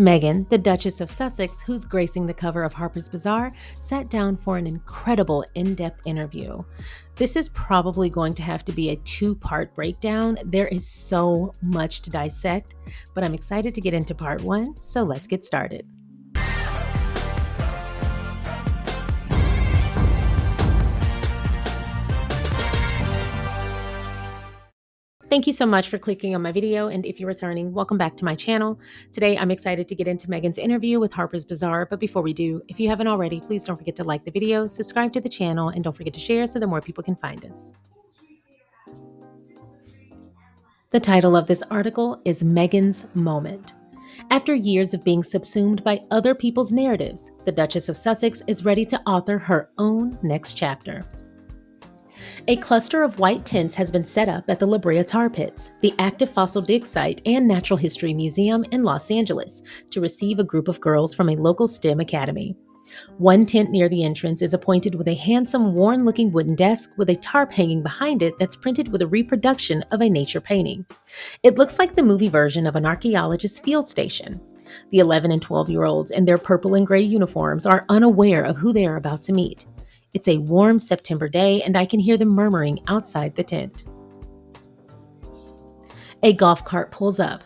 Meghan, the Duchess of Sussex, who's gracing the cover of Harper's Bazaar, sat down for an incredible in-depth interview. This is probably going to have to be a two-part breakdown. There is so much to dissect, but I'm excited to get into part one, so let's get started. Thank you so much for clicking on my video, and if you're returning, welcome back to my channel. Today, I'm excited to get into Meghan's interview with Harper's Bazaar, but before we do, if you haven't already, please don't forget to like the video, subscribe to the channel, and don't forget to share so that more people can find us. The title of this article is Meghan's Moment. After years of being subsumed by other people's narratives, the Duchess of Sussex is ready to author her own next chapter. A cluster of white tents has been set up at the La Brea Tar Pits, the active fossil dig site and natural history museum in Los Angeles, to receive a group of girls from a local STEM academy. One tent near the entrance is appointed with a handsome, worn-looking wooden desk with a tarp hanging behind it that's printed with a reproduction of a nature painting. It looks like the movie version of an archaeologist's field station. The 11 and 12-year-olds in their purple and gray uniforms are unaware of who they are about to meet. It's a warm September day, and I can hear them murmuring outside the tent. A golf cart pulls up,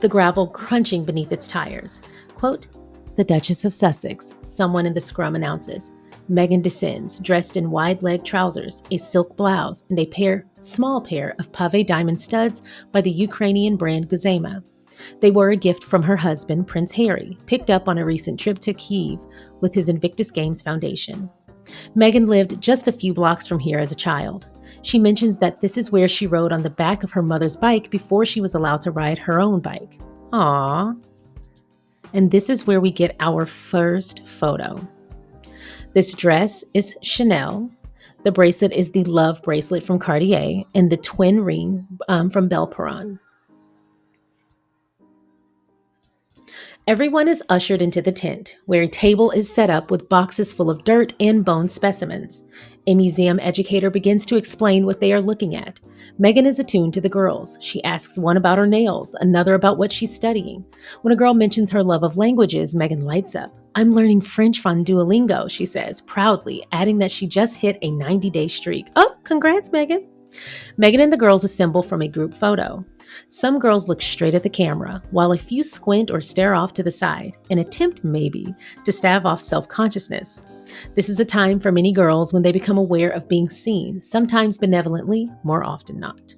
the gravel crunching beneath its tires. Quote, "The Duchess of Sussex," someone in the scrum announces. Meghan descends, dressed in wide-leg trousers, a silk blouse, and a small pair of pave diamond studs by the Ukrainian brand Guzema. They were a gift from her husband, Prince Harry, picked up on a recent trip to Kyiv with his Invictus Games Foundation. Meghan lived just a few blocks from here as a child. She mentions that this is where she rode on the back of her mother's bike before she was allowed to ride her own bike. Aww. And this is where we get our first photo. This dress is Chanel. The bracelet is the Love bracelet from Cartier, and the twin ring from Belperon. Everyone is ushered into the tent, where a table is set up with boxes full of dirt and bone specimens. A museum educator begins to explain what they are looking at. Meghan is attuned to the girls. She asks one about her nails, another about what she's studying. When a girl mentions her love of languages, Meghan lights up. "I'm learning French on Duolingo," she says, proudly, adding that she just hit a 90-day streak. Oh, congrats, Meghan. Meghan and the girls assemble from a group photo. Some girls look straight at the camera, while a few squint or stare off to the side, an attempt maybe to stave off self-consciousness. This is a time for many girls when they become aware of being seen, sometimes benevolently, more often not.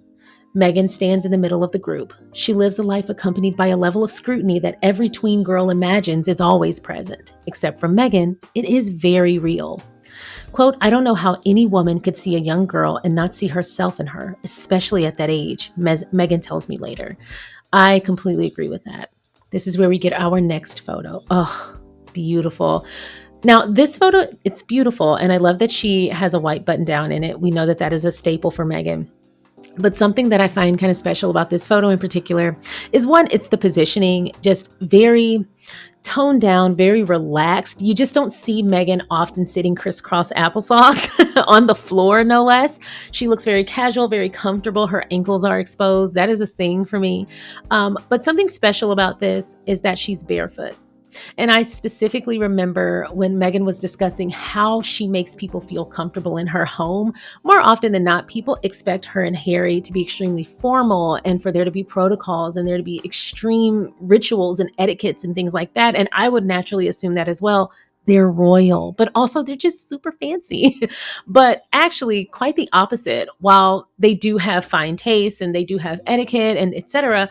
Meghan stands in the middle of the group. She lives a life accompanied by a level of scrutiny that every tween girl imagines is always present. Except for Meghan, it is very real. Quote, "I don't know how any woman could see a young girl and not see herself in her, especially at that age," Meghan tells me later. I completely agree with that. This is where we get our next photo. Oh, beautiful. Now, this photo, it's beautiful, and I love that she has a white button down in it. We know that that is a staple for Meghan. But something that I find kind of special about this photo in particular is one, it's the positioning, just very toned down, very relaxed. You just don't see Meghan often sitting crisscross applesauce on the floor, no less. She looks very casual, very comfortable. Her ankles are exposed. That is a thing for me. But something special about this is that she's barefoot. And I specifically remember when Meghan was discussing how she makes people feel comfortable in her home. More often than not, people expect her and Harry to be extremely formal and for there to be protocols and there to be extreme rituals and etiquettes and things like that. And I would naturally assume that as well. They're royal, but also they're just super fancy. But actually quite the opposite. While they do have fine taste and they do have etiquette and etc.,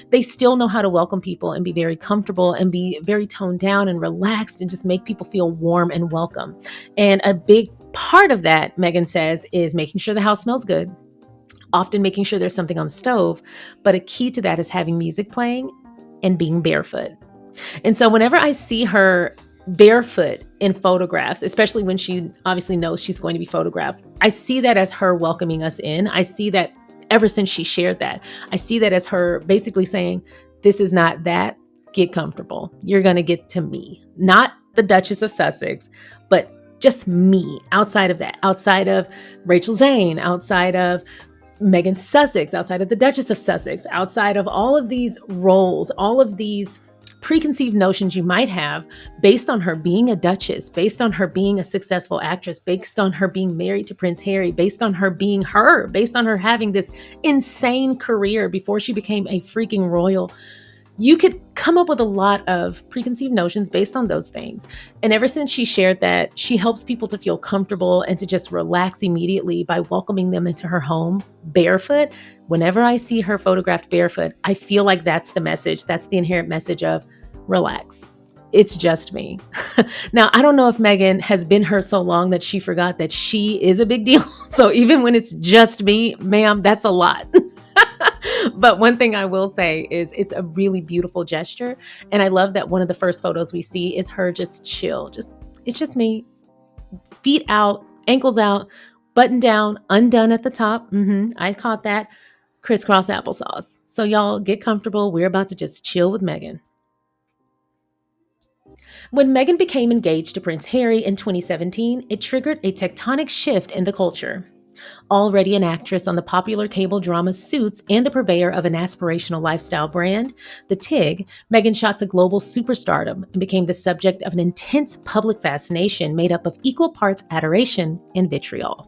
they still know how to welcome people and be very comfortable and be very toned down and relaxed and just make people feel warm and welcome. And a big part of that, Meghan says, is making sure the house smells good, often making sure there's something on the stove. But a key to that is having music playing and being barefoot. And so whenever I see her barefoot in photographs, especially when she obviously knows she's going to be photographed, I see that as her welcoming us in. I see that ever since she shared that, I see that as her basically saying, this is not that, get comfortable. You're going to get to me, not the Duchess of Sussex, but just me outside of that, outside of Rachel Zane, outside of Meghan Sussex, outside of the Duchess of Sussex, outside of all of these roles, all of these preconceived notions you might have based on her being a duchess, based on her being a successful actress, based on her being married to Prince Harry, based on her being her, based on her having this insane career before she became a freaking royal. You could come up with a lot of preconceived notions based on those things. And ever since she shared that, she helps people to feel comfortable and to just relax immediately by welcoming them into her home barefoot. Whenever I see her photographed barefoot, I feel like that's the message. That's the inherent message of relax. It's just me. Now, I don't know if Meghan has been her so long that she forgot that she is a big deal. So even when it's just me, ma'am, that's a lot. But one thing I will say is it's a really beautiful gesture. And I love that one of the first photos we see is her just chill. It's just me, feet out, ankles out, button down, undone at the top. I caught that. Crisscross applesauce. So y'all get comfortable. We're about to just chill with Meghan. When Meghan became engaged to Prince Harry in 2017, it triggered a tectonic shift in the culture. Already an actress on the popular cable drama Suits and the purveyor of an aspirational lifestyle brand, The Tig, Meghan shot to global superstardom and became the subject of an intense public fascination made up of equal parts adoration and vitriol.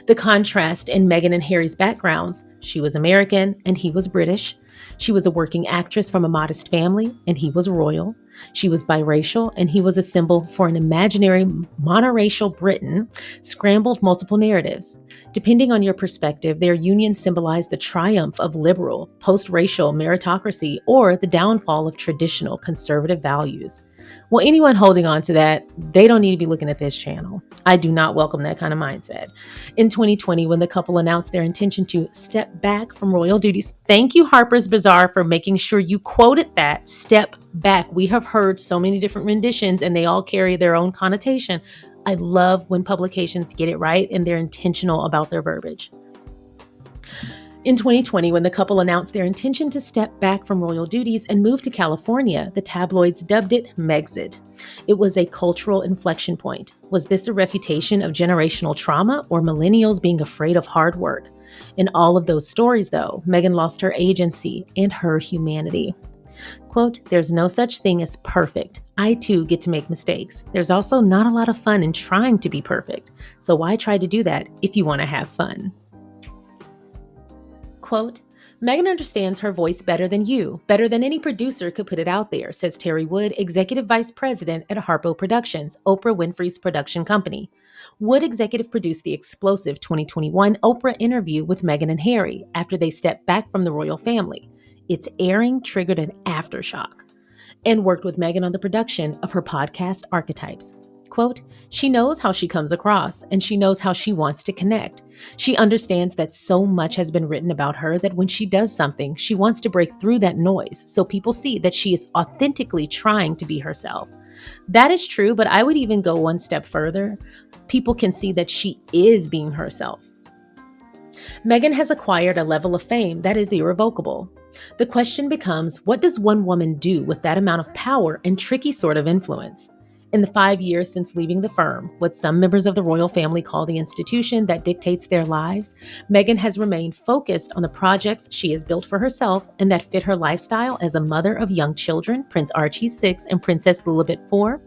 The contrast in Meghan and Harry's backgrounds: she was American and he was British. She was a working actress from a modest family and he was royal. She was biracial and he was a symbol for an imaginary monoracial Britain, scrambled multiple narratives. Depending on your perspective, their union symbolized the triumph of liberal, post-racial meritocracy or the downfall of traditional conservative values. Well, anyone holding on to that, they don't need to be looking at this channel. I do not welcome that kind of mindset. In 2020, when the couple announced their intention to step back from royal duties, thank you, Harper's Bazaar, for making sure you quoted that, step back. We have heard so many different renditions and they all carry their own connotation. I love when publications get it right and they're intentional about their verbiage. In 2020, when the couple announced their intention to step back from royal duties and move to California, the tabloids dubbed it Megxit. It was a cultural inflection point. Was this a refutation of generational trauma or millennials being afraid of hard work? In all of those stories, though, Meghan lost her agency and her humanity. Quote, "There's no such thing as perfect. I too get to make mistakes. There's also not a lot of fun in trying to be perfect. So why try to do that if you want to have fun?" Quote, "Meghan understands her voice better than you, better than any producer could put it out there," says Terry Wood, executive vice president at Harper Productions, Oprah Winfrey's production company. Wood executive produced the explosive 2021 Oprah interview with Meghan and Harry after they stepped back from the royal family. Its airing triggered an aftershock, and worked with Meghan on the production of her podcast Archetypes. Quote, "She knows how she comes across and she knows how she wants to connect. She understands that so much has been written about her that when she does something, she wants to break through that noise so people see that she is authentically trying to be herself." That is true, but I would even go one step further. People can see that she is being herself. Meghan has acquired a level of fame that is irrevocable. The question becomes, what does one woman do with that amount of power and tricky sort of influence? In the 5 years since leaving the firm, what some members of the royal family call the institution that dictates their lives, Meghan has remained focused on the projects she has built for herself and that fit her lifestyle as a mother of young children, Prince Archie 6 and Princess Lilibet 4.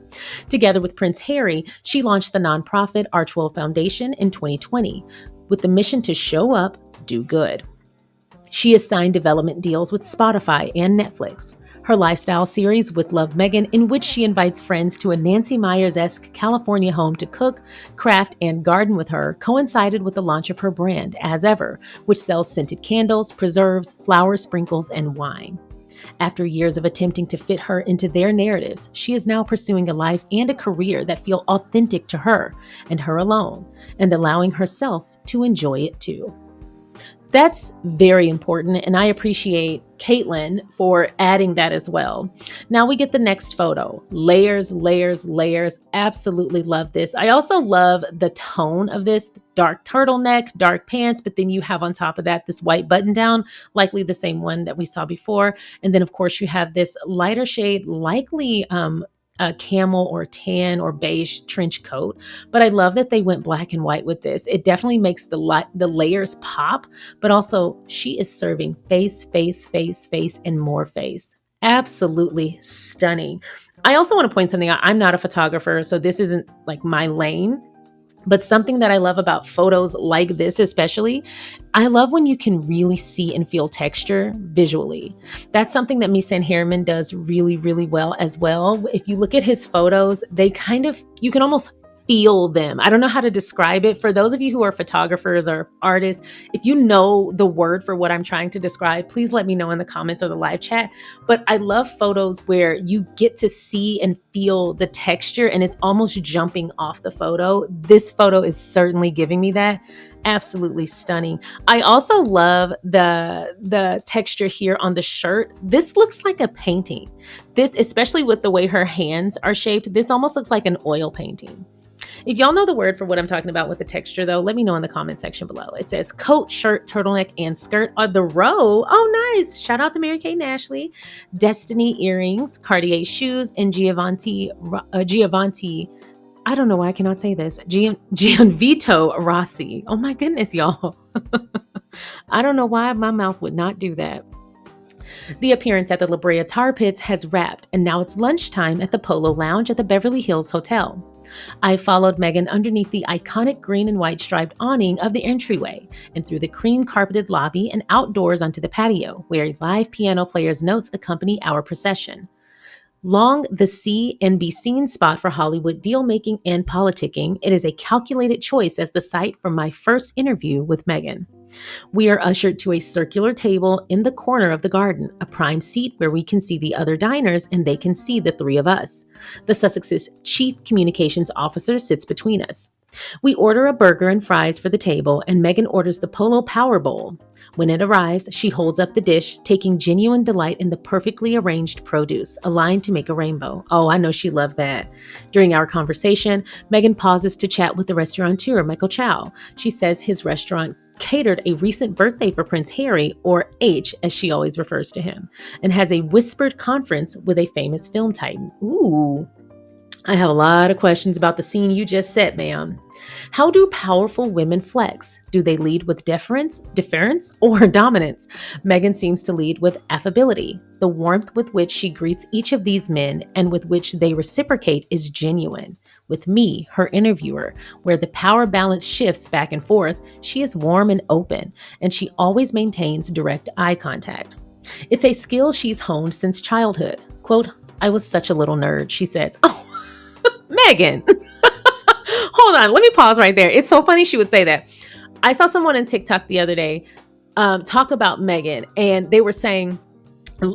Together with Prince Harry, she launched the nonprofit Archewell Foundation in 2020 with the mission to show up, do good. She has signed development deals with Spotify and Netflix. Her lifestyle series, With Love Meghan, in which she invites friends to a Nancy Meyers-esque California home to cook, craft, and garden with her, coincided with the launch of her brand, As Ever, which sells scented candles, preserves, flower sprinkles, and wine. After years of attempting to fit her into their narratives, she is now pursuing a life and a career that feel authentic to her and her alone, and allowing herself to enjoy it too. That's very important, and I appreciate Caitlin for adding that as well. Now we get the next photo. Layers, layers, layers. Absolutely love this. I also love the tone of this. Dark turtleneck, dark pants, but then you have on top of that this white button down, likely the same one that we saw before. And then, of course, you have this lighter shade, likely a camel or tan or beige trench coat. But I love that they went black and white with this. It definitely makes the layers pop, but also she is serving face, face, face, face, and more face. Absolutely stunning. I also want to point something out. I'm not a photographer, so this isn't like my lane. But something that I love about photos like this, especially, I love when you can really see and feel texture visually. That's something that Misan Harriman does really, really well as well. If you look at his photos, they kind of, you can almost feel them. I don't know how to describe it. For those of you who are photographers or artists, if you know the word for what I'm trying to describe, please let me know in the comments or the live chat. But I love photos where you get to see and feel the texture and it's almost jumping off the photo. This photo is certainly giving me that. Absolutely stunning. I also love the texture here on the shirt. This looks like a painting. This, especially with the way her hands are shaped, this almost looks like an oil painting. If y'all know the word for what I'm talking about with the texture, though, let me know in the comment section below. It says coat, shirt, turtleneck, and skirt are the row. Oh, nice. Shout out to Mary Kate and Ashley. Destiny earrings, Cartier shoes, and Giovanni. I don't know why I cannot say this. Gianvito Rossi. Oh my goodness, y'all. I don't know why my mouth would not do that. The appearance at the La Brea Tar Pits has wrapped, and now it's lunchtime at the Polo Lounge at the Beverly Hills Hotel. I followed Meghan underneath the iconic green and white striped awning of the entryway and through the cream carpeted lobby and outdoors onto the patio, where live piano players' notes accompany our procession. Long the see and be seen spot for Hollywood deal making and politicking, it is a calculated choice as the site for my first interview with Meghan. We are ushered to a circular table in the corner of the garden, a prime seat where we can see the other diners and they can see the three of us. The Sussex's chief communications officer sits between us. We order a burger and fries for the table, and Meghan orders the Polo Power Bowl. When it arrives, she holds up the dish, taking genuine delight in the perfectly arranged produce, aligned to make a rainbow. Oh, I know she loved that. During our conversation, Meghan pauses to chat with the restaurateur, Michael Chow. She says his restaurant catered a recent birthday for Prince Harry, or H as she always refers to him, and has a whispered conference with a famous film titan. Ooh. I have a lot of questions about the scene you just set, ma'am. How do powerful women flex? Do they lead with deference, or dominance? Meghan seems to lead with affability. The warmth with which she greets each of these men and with which they reciprocate is genuine. With me, her interviewer, where the power balance shifts back and forth, she is warm and open, and she always maintains direct eye contact. It's a skill she's honed since childhood. Quote, I was such a little nerd, she says. Oh, Meghan. Hold on, let me pause right there. It's so funny she would say that. I saw someone on TikTok the other day talk about Meghan, and they were saying,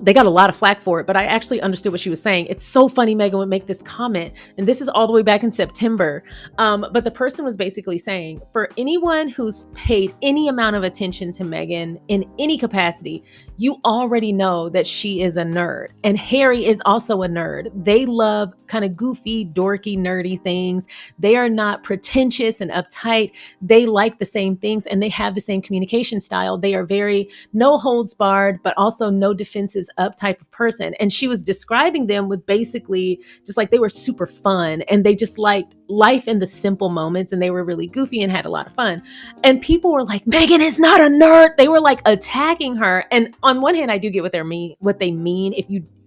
they got a lot of flack for it, but I actually understood what she was saying. It's so funny Meghan would make this comment, and this is all the way back in September. But the person was basically saying, for anyone who's paid any amount of attention to Meghan in any capacity, you already know that she is a nerd. And Harry is also a nerd. They love kind of goofy, dorky, nerdy things. They are not pretentious and uptight. They like the same things, and they have the same communication style. They are very no holds barred, but also no defenses up type of person. And she was describing them with basically just like they were super fun and they just liked life in the simple moments, and they were really goofy and had a lot of fun. And people were like, Meghan is not a nerd. They were like attacking her. And on one hand, I do get what they mean.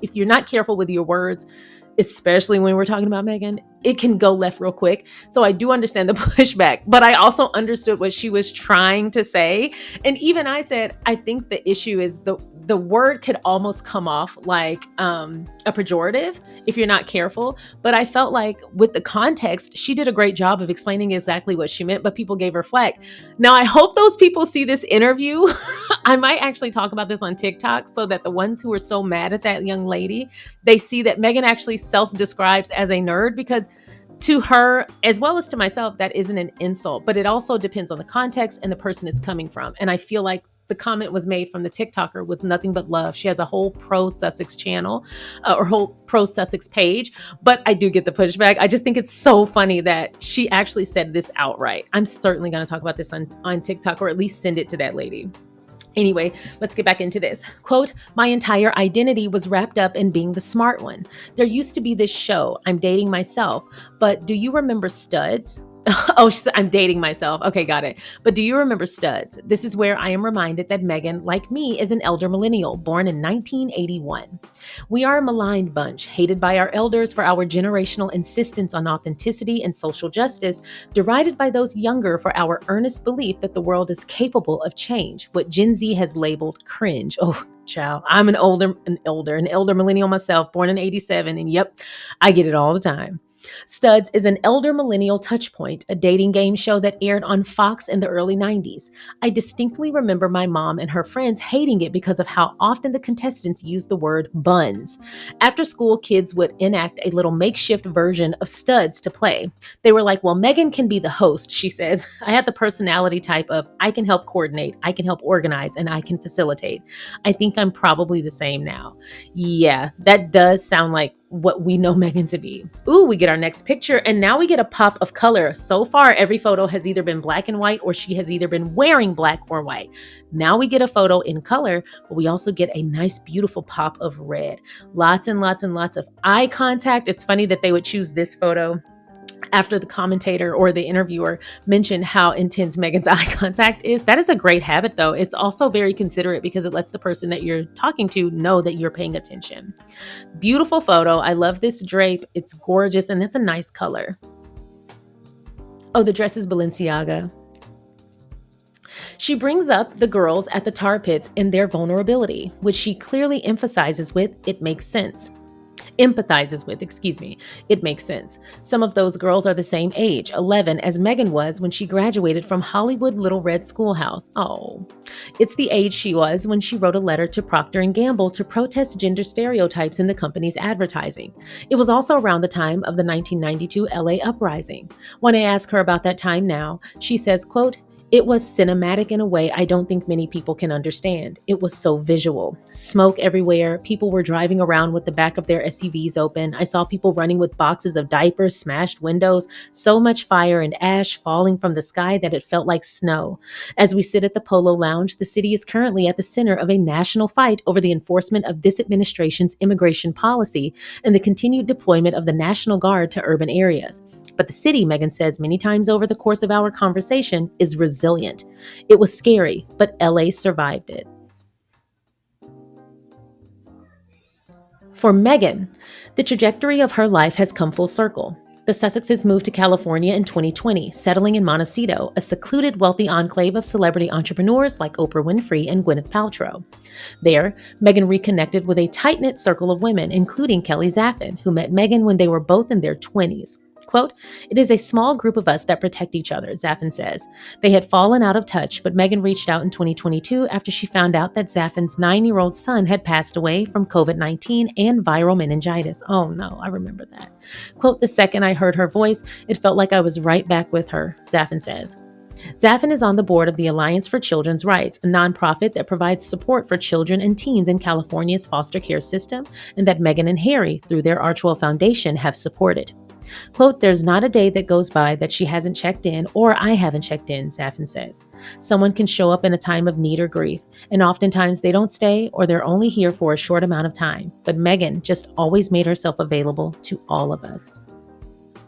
If you're not careful with your words, especially when we're talking about Meghan, it can go left real quick. So I do understand the pushback, but I also understood what she was trying to say. And even I said, I think the issue is the word could almost come off like a pejorative if you're not careful. But I felt like with the context, she did a great job of explaining exactly what she meant, but people gave her flack. Now, I hope those people see this interview. I might actually talk about this on TikTok so that the ones who are so mad at that young lady, they see that Meghan actually self-describes as a nerd, because to her, as well as to myself, that isn't an insult, but it also depends on the context and the person it's coming from. And I feel like the comment was made from the TikToker with nothing but love. She has a whole pro Sussex channel or whole pro Sussex page, but I do get the pushback. I just think it's so funny that she actually said this outright. I'm certainly going to talk about this on TikTok, or at least send it to that lady. Anyway, let's get back into this. Quote, my entire identity was wrapped up in being the smart one. There used to be this show, I'm Dating Myself, but do you remember Studs? Oh, I'm dating myself. Okay, got it. But do you remember studs? This is where I am reminded that Meghan, like me, is an elder millennial born in 1981. We are a maligned bunch, hated by our elders for our generational insistence on authenticity and social justice, derided by those younger for our earnest belief that the world is capable of change, what Gen Z has labeled cringe. Oh, child, I'm an elder millennial myself, born in 87, and yep, I get it all the time. Studs is an elder millennial touchpoint, a dating game show that aired on Fox in the early 90s. I distinctly remember my mom and her friends hating it because of how often the contestants used the word buns. After school, kids would enact a little makeshift version of studs to play. They were like, well, Meghan can be the host, she says. I had the personality type of I can help coordinate, I can help organize, and I can facilitate. I think I'm probably the same now. Yeah, that does sound like what we know Meghan to be. Ooh, we get our next picture, and now we get a pop of color. So far, every photo has either been black and white or she has either been wearing black or white. Now we get a photo in color, but we also get a nice, beautiful pop of red. Lots and lots and lots of eye contact. It's funny that they would choose this photo after the commentator or the interviewer mentioned how intense Meghan's eye contact is. That is a great habit, though. It's also very considerate because it lets the person that you're talking to know that you're paying attention. Beautiful photo. I love this drape. It's gorgeous, and it's a nice color. Oh, the dress is Balenciaga. She brings up the girls at the tar pits and their vulnerability, which she clearly emphasizes with, it makes sense. Empathizes with, it makes sense. Some of those girls are the same age, 11, as Meghan was when she graduated from Hollywood Little Red Schoolhouse. Oh, it's the age she was when she wrote a letter to Procter & Gamble to protest gender stereotypes in the company's advertising. It was also around the time of the 1992 LA uprising. When I ask her about that time now, she says, quote, it was cinematic in a way I don't think many people can understand. It was so visual. Smoke everywhere. People were driving around with the back of their SUVs open. I saw people running with boxes of diapers, smashed windows, so much fire and ash falling from the sky that it felt like snow. As we sit at the Polo Lounge, the city is currently at the center of a national fight over the enforcement of this administration's immigration policy and the continued deployment of the National Guard to urban areas. But the city, Meghan says many times over the course of our conversation, is resilient. It was scary, but LA survived it. For Meghan, the trajectory of her life has come full circle. The Sussexes moved to California in 2020, settling in Montecito, a secluded, wealthy enclave of celebrity entrepreneurs like Oprah Winfrey and Gwyneth Paltrow. There, Meghan reconnected with a tight-knit circle of women, including Kelly Zaffin, who met Meghan when they were both in their 20s. Quote, it is a small group of us that protect each other, Zaffin says. They had fallen out of touch, but Meghan reached out in 2022 after she found out that Zaffin's 9-year-old son had passed away from COVID-19 and viral meningitis. Oh no, I remember that. Quote, the second I heard her voice, it felt like I was right back with her, Zaffin says. Zaffin is on the board of the Alliance for Children's Rights, a nonprofit that provides support for children and teens in California's foster care system, and that Meghan and Harry, through their Archewell Foundation, have supported. Quote, there's not a day that goes by that she hasn't checked in or I haven't checked in, Zaffin says. Someone can show up in a time of need or grief, and oftentimes they don't stay or they're only here for a short amount of time. But Meghan just always made herself available to all of us.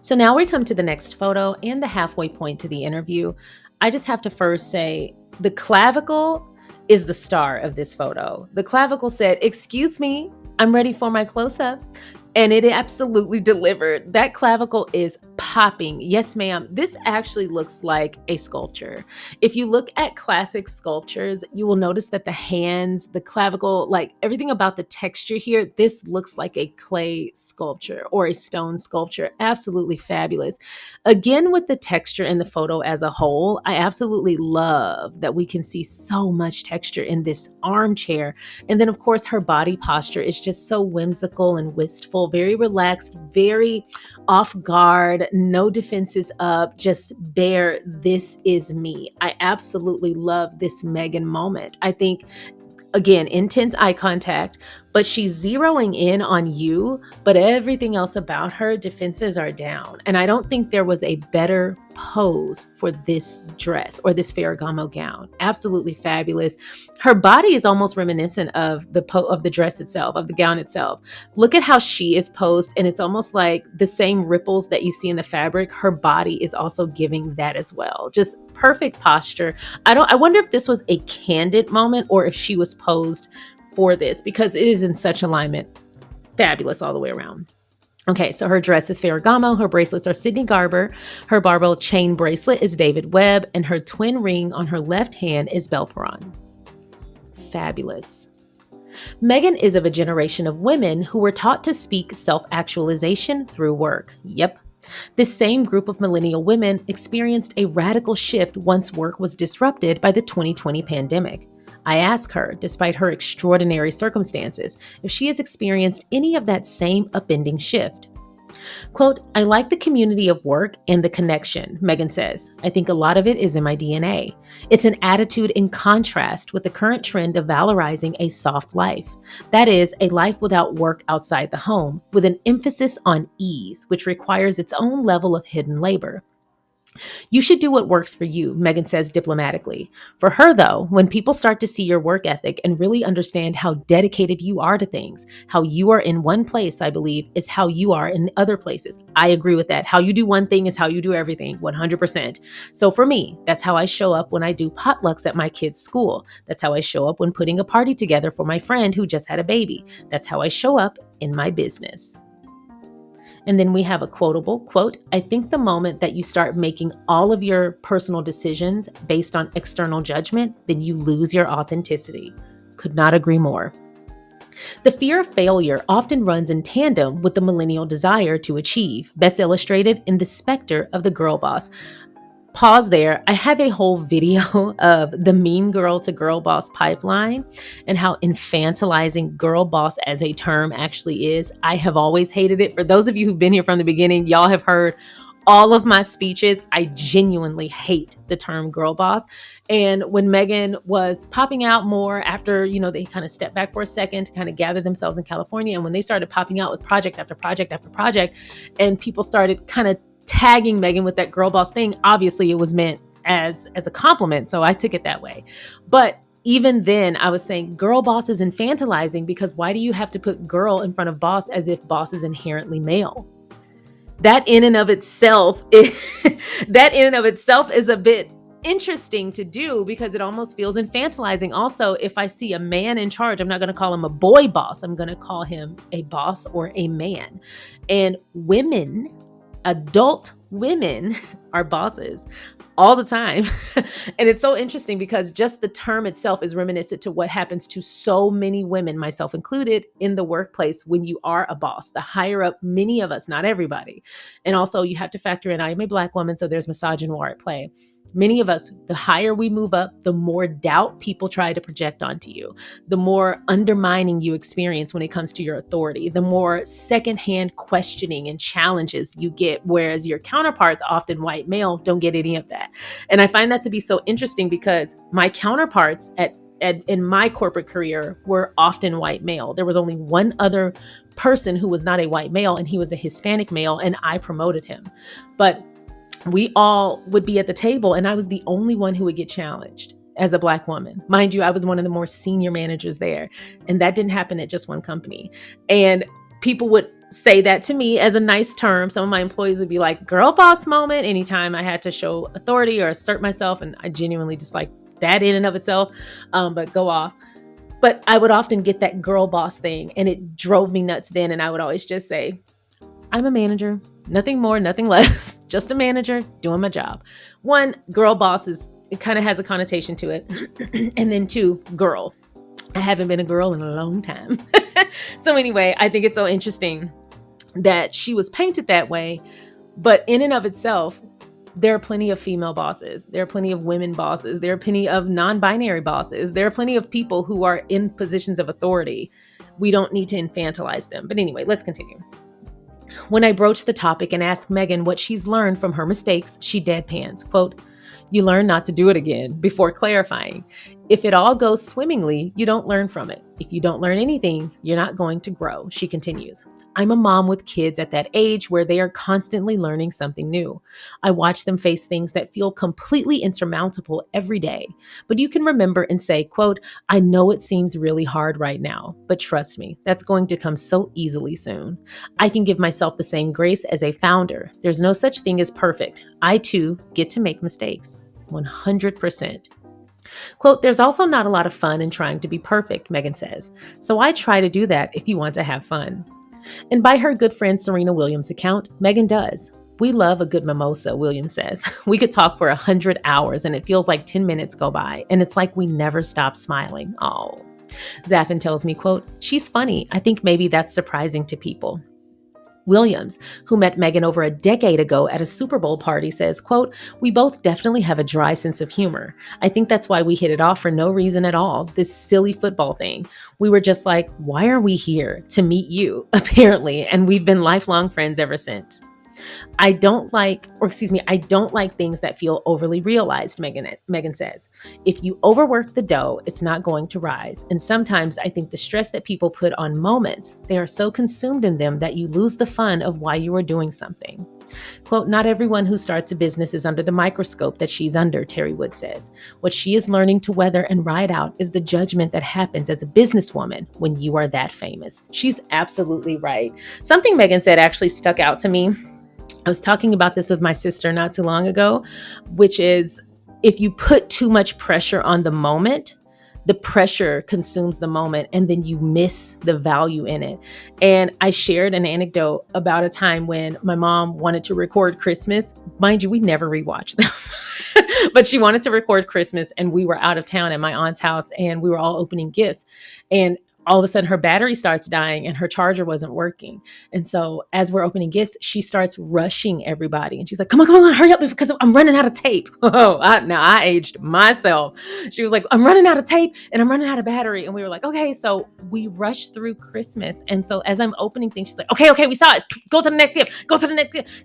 So now we come to the next photo and the halfway point to the interview. I just have to first say the clavicle is the star of this photo. The clavicle said, excuse me, I'm ready for my close-up. And it absolutely delivered. That clavicle is popping. Yes, ma'am. This actually looks like a sculpture. If you look at classic sculptures, you will notice that the hands, the clavicle, like everything about the texture here, this looks like a clay sculpture or a stone sculpture. Absolutely fabulous. Again, with the texture in the photo as a whole, I absolutely love that we can see so much texture in this armchair. And then, of course, her body posture is just so whimsical and wistful, very relaxed, very off guard, no defenses up, just bare, this is me. I absolutely love this Meghan moment. I think, again, intense eye contact, but she's zeroing in on you, but everything else about her, defenses are down. And I don't think there was a better pose for this dress or this Ferragamo gown. Absolutely fabulous. Her body is almost reminiscent of the dress itself, of the gown itself. Look at how she is posed, and it's almost like the same ripples that you see in the fabric. Her body is also giving that as well. Just perfect posture. I wonder if this was a candid moment or if she was posed for this, because it is in such alignment. Fabulous all the way around. Okay, so her dress is Ferragamo, her bracelets are Sydney Garber, her barbell chain bracelet is David Webb, and her twin ring on her left hand is Belperon. Fabulous. Meghan is of a generation of women who were taught to speak self-actualization through work. Yep. This same group of millennial women experienced a radical shift once work was disrupted by the 2020 pandemic. I ask her, despite her extraordinary circumstances, if she has experienced any of that same upending shift. Quote, I like the community of work and the connection, Meghan says. I think a lot of it is in my DNA. It's an attitude in contrast with the current trend of valorizing a soft life. That is, a life without work outside the home, with an emphasis on ease, which requires its own level of hidden labor. You should do what works for you, Meghan says diplomatically. For her, though, when people start to see your work ethic and really understand how dedicated you are to things, how you are in one place, I believe, is how you are in other places. I agree with that. How you do one thing is how you do everything, 100%. So for me, that's how I show up when I do potlucks at my kids' school. That's how I show up when putting a party together for my friend who just had a baby. That's how I show up in my business. And then we have a quotable quote, I think the moment that you start making all of your personal decisions based on external judgment, then you lose your authenticity. Could not agree more. The fear of failure often runs in tandem with the millennial desire to achieve, best illustrated in the specter of the girl boss. Pause there. I have a whole video of the mean girl to girl boss pipeline and how infantilizing girl boss as a term actually is. I have always hated it. For those of you who've been here from the beginning, y'all have heard all of my speeches. I genuinely hate the term girl boss. And when Meghan was popping out more after, they kind of stepped back for a second to kind of gather themselves in California. And when they started popping out with project after project after project, and people started kind of tagging Meghan with that girl boss thing, obviously it was meant as a compliment. So I took it that way. But even then I was saying girl boss is infantilizing, because why do you have to put girl in front of boss as if boss is inherently male? That in and of itself is a bit interesting to do, because it almost feels infantilizing. Also, if I see a man in charge, I'm not going to call him a boy boss. I'm going to call him a boss or a man. And women, adult women, are bosses all the time. And it's so interesting because just the term itself is reminiscent to what happens to so many women, myself included, in the workplace when you are a boss. The higher up, many of us, not everybody. And also you have to factor in, I am a Black woman, so there's misogynoir at play. Many of us, the higher we move up, the more doubt people try to project onto you, the more undermining you experience when it comes to your authority, the more secondhand questioning and challenges you get, whereas your counterparts, often white male, don't get any of that. And I find that to be so interesting because my counterparts in my corporate career were often white male. There was only one other person who was not a white male, and he was a Hispanic male, and I promoted him. But we all would be at the table, and I was the only one who would get challenged as a Black woman. Mind you, I was one of the more senior managers there, and that didn't happen at just one company. And people would say that to me as a nice term. Some of my employees would be like, girl boss moment, anytime I had to show authority or assert myself, and I genuinely dislike that in and of itself, but go off. But I would often get that girl boss thing, and it drove me nuts then, and I would always just say, I'm a manager, nothing more, nothing less, just a manager doing my job. One, girl boss it kind of has a connotation to it. And then two, girl. I haven't been a girl in a long time. So anyway, I think it's so interesting that she was painted that way. But in and of itself, there are plenty of female bosses. There are plenty of women bosses. There are plenty of non-binary bosses. There are plenty of people who are in positions of authority. We don't need to infantilize them. But anyway, let's continue. When I broach the topic and ask Meghan what she's learned from her mistakes, she deadpans, quote, you learn not to do it again, before clarifying. If it all goes swimmingly, you don't learn from it. If you don't learn anything, you're not going to grow, she continues. I'm a mom with kids at that age where they are constantly learning something new. I watch them face things that feel completely insurmountable every day. But you can remember and say, quote, I know it seems really hard right now, but trust me, that's going to come so easily soon. I can give myself the same grace as a founder. There's no such thing as perfect. I too get to make mistakes. 100%. Quote, there's also not a lot of fun in trying to be perfect, Meghan says. So I try to do that if you want to have fun. And by her good friend Serena Williams' account, Meghan does. We love a good mimosa, Williams says. We could talk for 100 hours and it feels like 10 minutes go by. And it's like we never stop smiling. Oh. Zaffin tells me, quote, she's funny. I think maybe that's surprising to people. Williams, who met Meghan over a decade ago at a Super Bowl party, says, quote, we both definitely have a dry sense of humor. I think that's why we hit it off for no reason at all, this silly football thing. We were just like, why are we here? To meet you, apparently, and we've been lifelong friends ever since. I don't like things that feel overly realized, Meghan says. If you overwork the dough, it's not going to rise. And sometimes I think the stress that people put on moments, they are so consumed in them that you lose the fun of why you are doing something. Quote, not everyone who starts a business is under the microscope that she's under, Terry Wood says. What she is learning to weather and ride out is the judgment that happens as a businesswoman when you are that famous. She's absolutely right. Something Meghan said actually stuck out to me. I was talking about this with my sister not too long ago, which is if you put too much pressure on the moment, the pressure consumes the moment and then you miss the value in it. And I shared an anecdote about a time when my mom wanted to record Christmas. Mind you, we never rewatched them, but she wanted to record Christmas and we were out of town at my aunt's house and we were all opening gifts. And all of a sudden her battery starts dying and her charger wasn't working. And so as we're opening gifts, she starts rushing everybody. And she's like, come on, hurry up because I'm running out of tape. Now I aged myself. She was like, I'm running out of tape and I'm running out of battery. And we were like, okay. So we rushed through Christmas. And so as I'm opening things, she's like, okay, we saw it. Go to the next gift.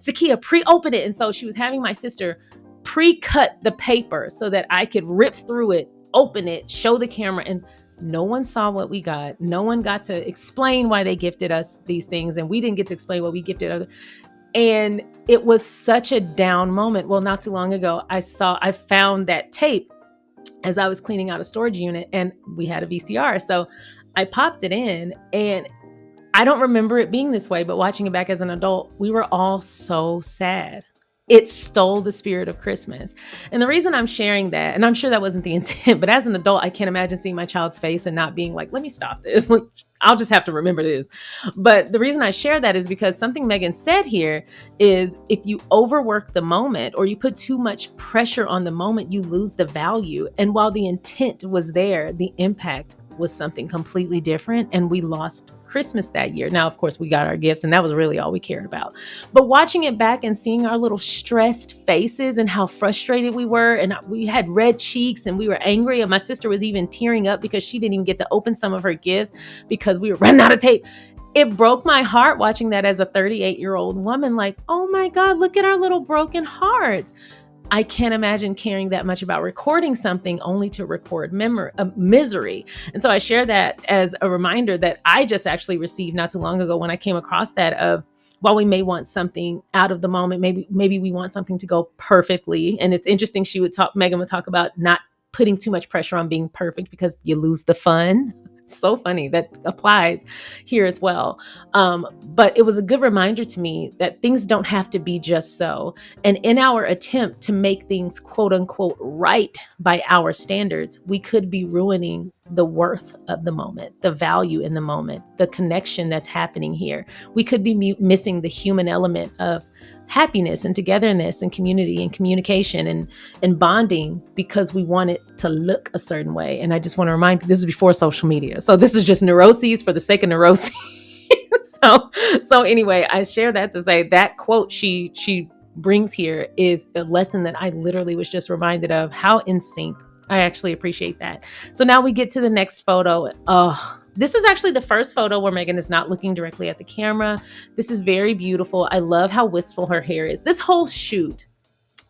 Zakia, pre-open it. And so she was having my sister pre-cut the paper so that I could rip through it, open it, show the camera, and no one saw what we got. No one got to explain why they gifted us these things. And we didn't get to explain what we gifted others. And it was such a down moment. Well, not too long ago, I found that tape as I was cleaning out a storage unit and we had a VCR. So I popped it in and I don't remember it being this way, but watching it back as an adult, we were all so sad. It stole the spirit of Christmas. And the reason I'm sharing that, and I'm sure that wasn't the intent, but as an adult, I can't imagine seeing my child's face and not being like, let me stop this. I'll just have to remember this. But the reason I share that is because something Meghan said here is if you overwork the moment or you put too much pressure on the moment, you lose the value. And while the intent was there, the impact was something completely different. And we lost Christmas that year. Now, of course, we got our gifts and that was really all we cared about. But watching it back and seeing our little stressed faces and how frustrated we were, and we had red cheeks and we were angry. And my sister was even tearing up because she didn't even get to open some of her gifts because we were running out of tape. It broke my heart watching that as a 38-year-old woman, like, oh my God, look at our little broken hearts. I can't imagine caring that much about recording something only to record misery. And so I share that as a reminder that I just actually received not too long ago when I came across that of, while we may want something out of the moment, maybe we want something to go perfectly. And it's interesting, Meghan would talk about not putting too much pressure on being perfect because you lose the fun. So funny. That applies here as well. But it was a good reminder to me that things don't have to be just so. And in our attempt to make things quote unquote right by our standards, we could be ruining the worth of the moment, the value in the moment, the connection that's happening here. We could be missing the human element of happiness and togetherness and community and communication and bonding because we want it to look a certain way. And I just want to remind you, this is before social media. So this is just neuroses for the sake of neuroses. So anyway, I share that to say that quote she brings here is a lesson that I literally was just reminded of how in sync. I actually appreciate that. So now we get to the next photo. This is actually the first photo where Meghan is not looking directly at the camera. This is very beautiful. I love how wistful her hair is. This whole shoot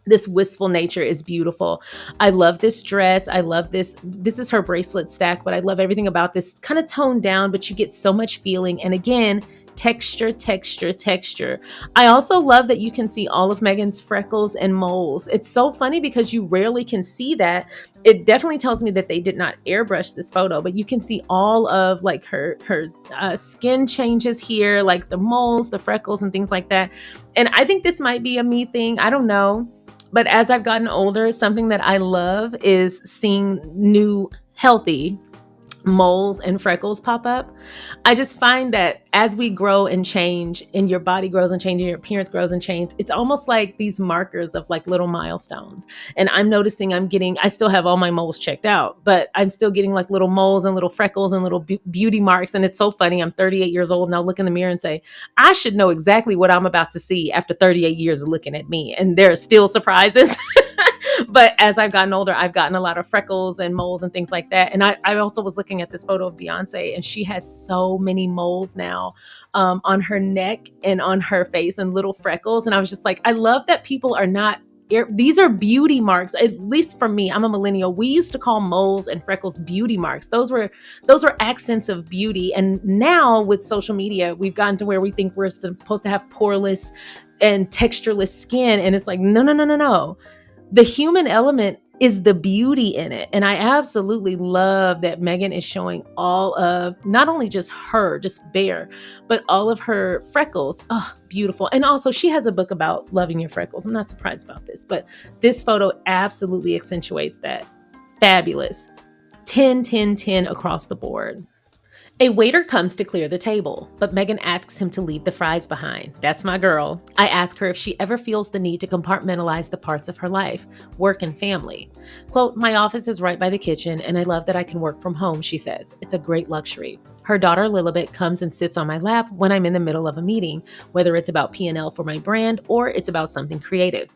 This wistful nature is beautiful. I love this dress. I love this. This is her bracelet stack, but I love everything about this. Kind of toned down, but you get so much feeling. And again, texture, texture, texture. I also love that you can see all of Meghan's freckles and moles. It's so funny because you rarely can see that. It definitely tells me that they did not airbrush this photo, but you can see all of like her skin changes here, like the moles, the freckles, and things like that. And I think this might be a me thing. I don't know. But as I've gotten older, something that I love is seeing new, healthy moles and freckles pop up. I just find that as we grow and change, and your body grows and changes, your appearance grows and changes, it's almost like these markers of like little milestones. And I'm noticing I still have all my moles checked out, but I'm still getting like little moles and little freckles and little beauty marks. And it's so funny. I'm 38 years old and I'll look in the mirror and say, I should know exactly what I'm about to see after 38 years of looking at me. And there are still surprises. But as I've gotten older, I've gotten a lot of freckles and moles and things like that. And I also was looking at this photo of Beyonce, and she has so many moles now on her neck and on her face and little freckles. And I was just like, I love that people are not. These are beauty marks, at least for me. I'm a millennial. We used to call moles and freckles beauty marks. Those were accents of beauty. And now with social media, we've gotten to where we think we're supposed to have poreless and textureless skin. And it's like, no, no, no, no, no. The human element is the beauty in it. And I absolutely love that Meghan is showing all of not only just her, just bare, but all of her freckles. Oh, beautiful. And also she has a book about loving your freckles. I'm not surprised about this, but this photo absolutely accentuates that. Fabulous. 10, 10, 10 across the board. A waiter comes to clear the table, but Meghan asks him to leave the fries behind. That's my girl. I ask her if she ever feels the need to compartmentalize the parts of her life, work and family. Quote, my office is right by the kitchen, and I love that I can work from home, she says. It's a great luxury. Her daughter Lilibet comes and sits on my lap when I'm in the middle of a meeting, whether it's about P&L for my brand or it's about something creative.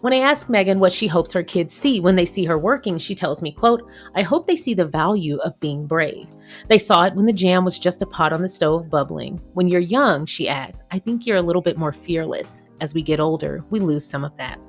When I ask Meghan what she hopes her kids see when they see her working, she tells me, quote, I hope they see the value of being brave. They saw it when the jam was just a pot on the stove bubbling. When you're young, she adds, I think you're a little bit more fearless. As we get older, we lose some of that.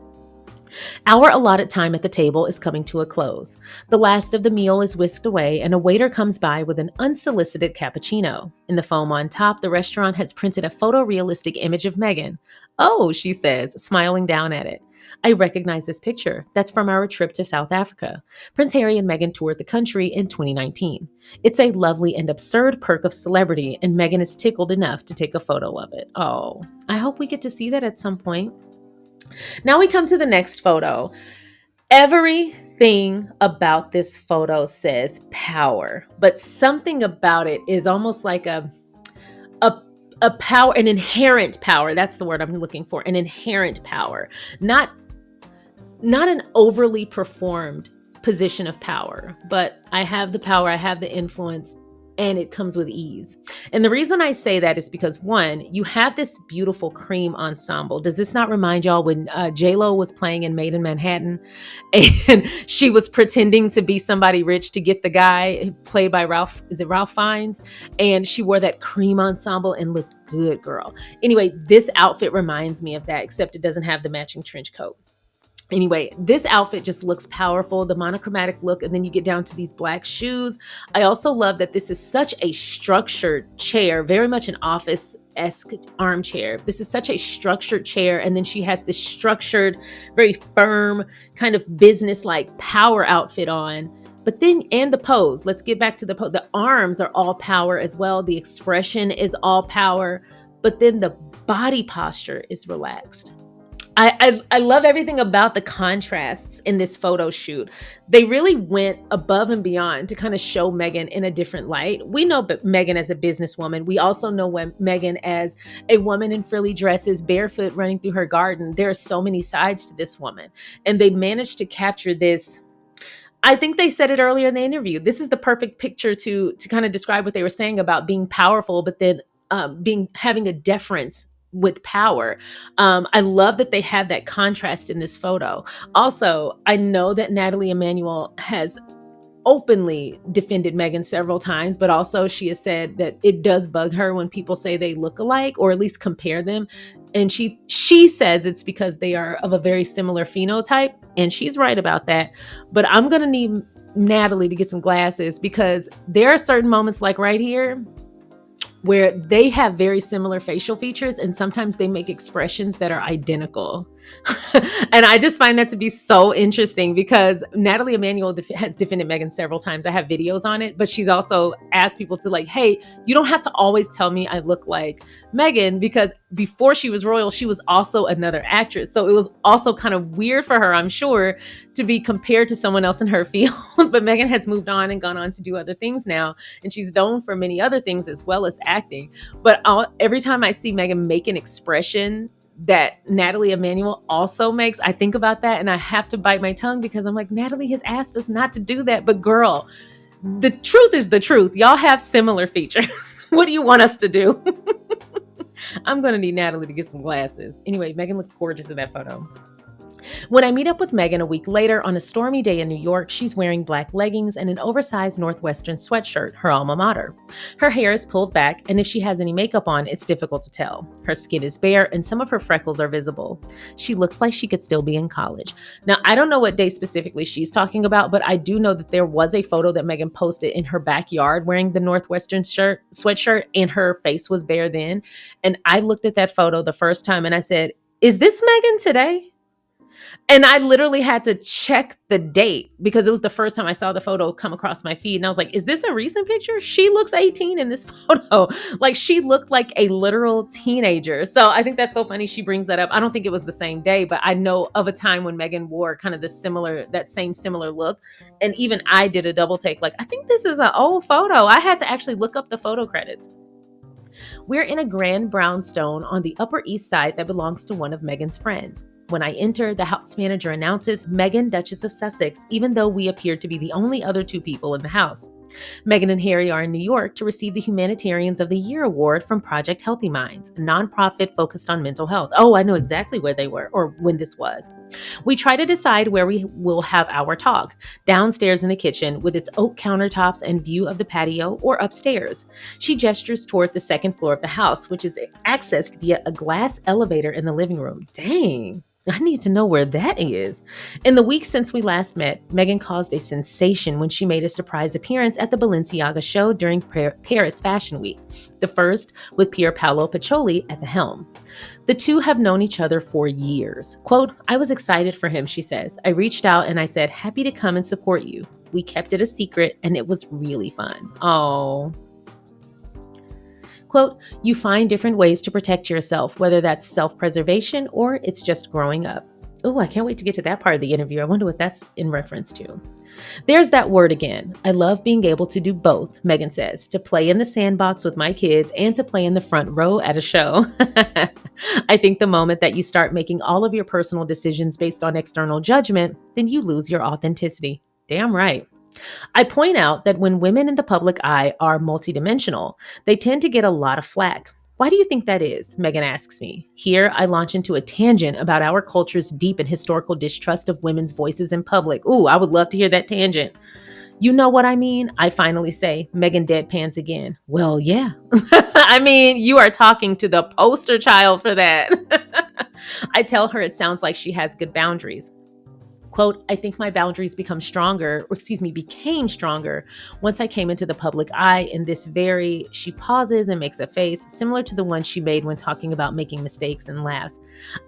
Our allotted time at the table is coming to a close. The last of the meal is whisked away, and a waiter comes by with an unsolicited cappuccino. In the foam on top, the restaurant has printed a photorealistic image of Meghan. Oh, she says, smiling down at it. I recognize this picture. That's from our trip to South Africa. Prince Harry and Meghan toured the country in 2019. It's a lovely and absurd perk of celebrity, and Meghan is tickled enough to take a photo of it. Oh, I hope we get to see that at some point. Now we come to the next photo. Everything about this photo says power, but something about it is almost like a power, an inherent power. That's the word I'm looking for, an inherent power, not an overly performed position of power, but I have the power, I have the influence, and it comes with ease. And the reason I say that is because, one, you have this beautiful cream ensemble. Does this not remind y'all when J-Lo was playing in Made in Manhattan and she was pretending to be somebody rich to get the guy played by Ralph Fiennes? And she wore that cream ensemble and looked good, girl. Anyway, this outfit reminds me of that, except it doesn't have the matching trench coat. Anyway, this outfit just looks powerful, the monochromatic look, and then you get down to these black shoes. I also love that this is such a structured chair, very much an office-esque armchair. This is such a structured chair, and then she has this structured, very firm, kind of business-like power outfit on. But then, and the pose, let's get back to the pose. The arms are all power as well. The expression is all power, but then the body posture is relaxed. I love everything about the contrasts in this photo shoot. They really went above and beyond to kind of show Meghan in a different light. We know Meghan as a businesswoman. We also know Meghan as a woman in frilly dresses, barefoot, running through her garden. There are so many sides to this woman. And they managed to capture this. I think they said it earlier in the interview. This is the perfect picture to kind of describe what they were saying about being powerful, but then having a deference with power. I love that they have that contrast in this photo. Also, I know that Natalie Emmanuel has openly defended Meghan several times, but also she has said that it does bug her when people say they look alike or at least compare them. And she says it's because they are of a very similar phenotype, and she's right about that. But I'm gonna need Natalie to get some glasses, because there are certain moments like right here where they have very similar facial features, and sometimes they make expressions that are identical. And I just find that to be so interesting, because Natalie Emanuel has defended Meghan several times. I have videos on it, but she's also asked people to like, hey, you don't have to always tell me I look like Meghan, because before she was royal, she was also another actress. So it was also kind of weird for her, I'm sure, to be compared to someone else in her field. But Meghan has moved on and gone on to do other things now. And she's known for many other things as well as acting. But every time I see Meghan make an expression that Natalie Emanuel also makes, I think about that and I have to bite my tongue, because I'm like, Natalie has asked us not to do that. But girl, the truth is the truth. Y'all have similar features. What do you want us to do? I'm going to need Natalie to get some glasses. Anyway, Meghan looked gorgeous in that photo. When I meet up with Meghan a week later on a stormy day in New York, she's wearing black leggings and an oversized Northwestern sweatshirt, her alma mater. Her hair is pulled back, and if she has any makeup on, it's difficult to tell. Her skin is bare, and some of her freckles are visible. She looks like she could still be in college. Now, I don't know what day specifically she's talking about, but I do know that there was a photo that Meghan posted in her backyard wearing the Northwestern sweatshirt, and her face was bare then. And I looked at that photo the first time and I said, is this Meghan today? And I literally had to check the date, because it was the first time I saw the photo come across my feed. And I was like, is this a recent picture? She looks 18 in this photo. Like, she looked like a literal teenager. So I think that's so funny she brings that up. I don't think it was the same day, but I know of a time when Meghan wore kind of that same similar look. And even I did a double take. Like, I think this is an old photo. I had to actually look up the photo credits. We're in a grand brownstone on the Upper East Side that belongs to one of Meghan's friends. When I enter, the house manager announces Meghan, Duchess of Sussex, even though we appear to be the only other two people in the house. Meghan and Harry are in New York to receive the Humanitarians of the Year award from Project Healthy Minds, a nonprofit focused on mental health. Oh, I know exactly where they were, or when this was. We try to decide where we will have our talk, downstairs in the kitchen with its oak countertops and view of the patio, or upstairs. She gestures toward the second floor of the house, which is accessed via a glass elevator in the living room. Dang. I need to know where that is. In the weeks since we last met, Meghan caused a sensation when she made a surprise appearance at the Balenciaga show during Paris Fashion Week, the first with Pier Paolo Pacioli at the helm. The two have known each other for years. Quote, I was excited for him, she says. I reached out and I said, happy to come and support you. We kept it a secret and it was really fun. Oh. Quote, you find different ways to protect yourself, whether that's self-preservation or it's just growing up. Oh, I can't wait to get to that part of the interview. I wonder what that's in reference to. There's that word again. I love being able to do both, Meghan says, to play in the sandbox with my kids and to play in the front row at a show. I think the moment that you start making all of your personal decisions based on external judgment, then you lose your authenticity. Damn right. I point out that when women in the public eye are multidimensional, they tend to get a lot of flack. Why do you think that is? Meghan asks me. Here, I launch into a tangent about our culture's deep and historical distrust of women's voices in public. Ooh, I would love to hear that tangent. You know what I mean? I finally say. Meghan deadpans again. Well, yeah. I mean, you are talking to the poster child for that. I tell her it sounds like she has good boundaries. Quote, I think my boundaries became stronger once I came into the public eye in this she pauses and makes a face similar to the one she made when talking about making mistakes and laughs.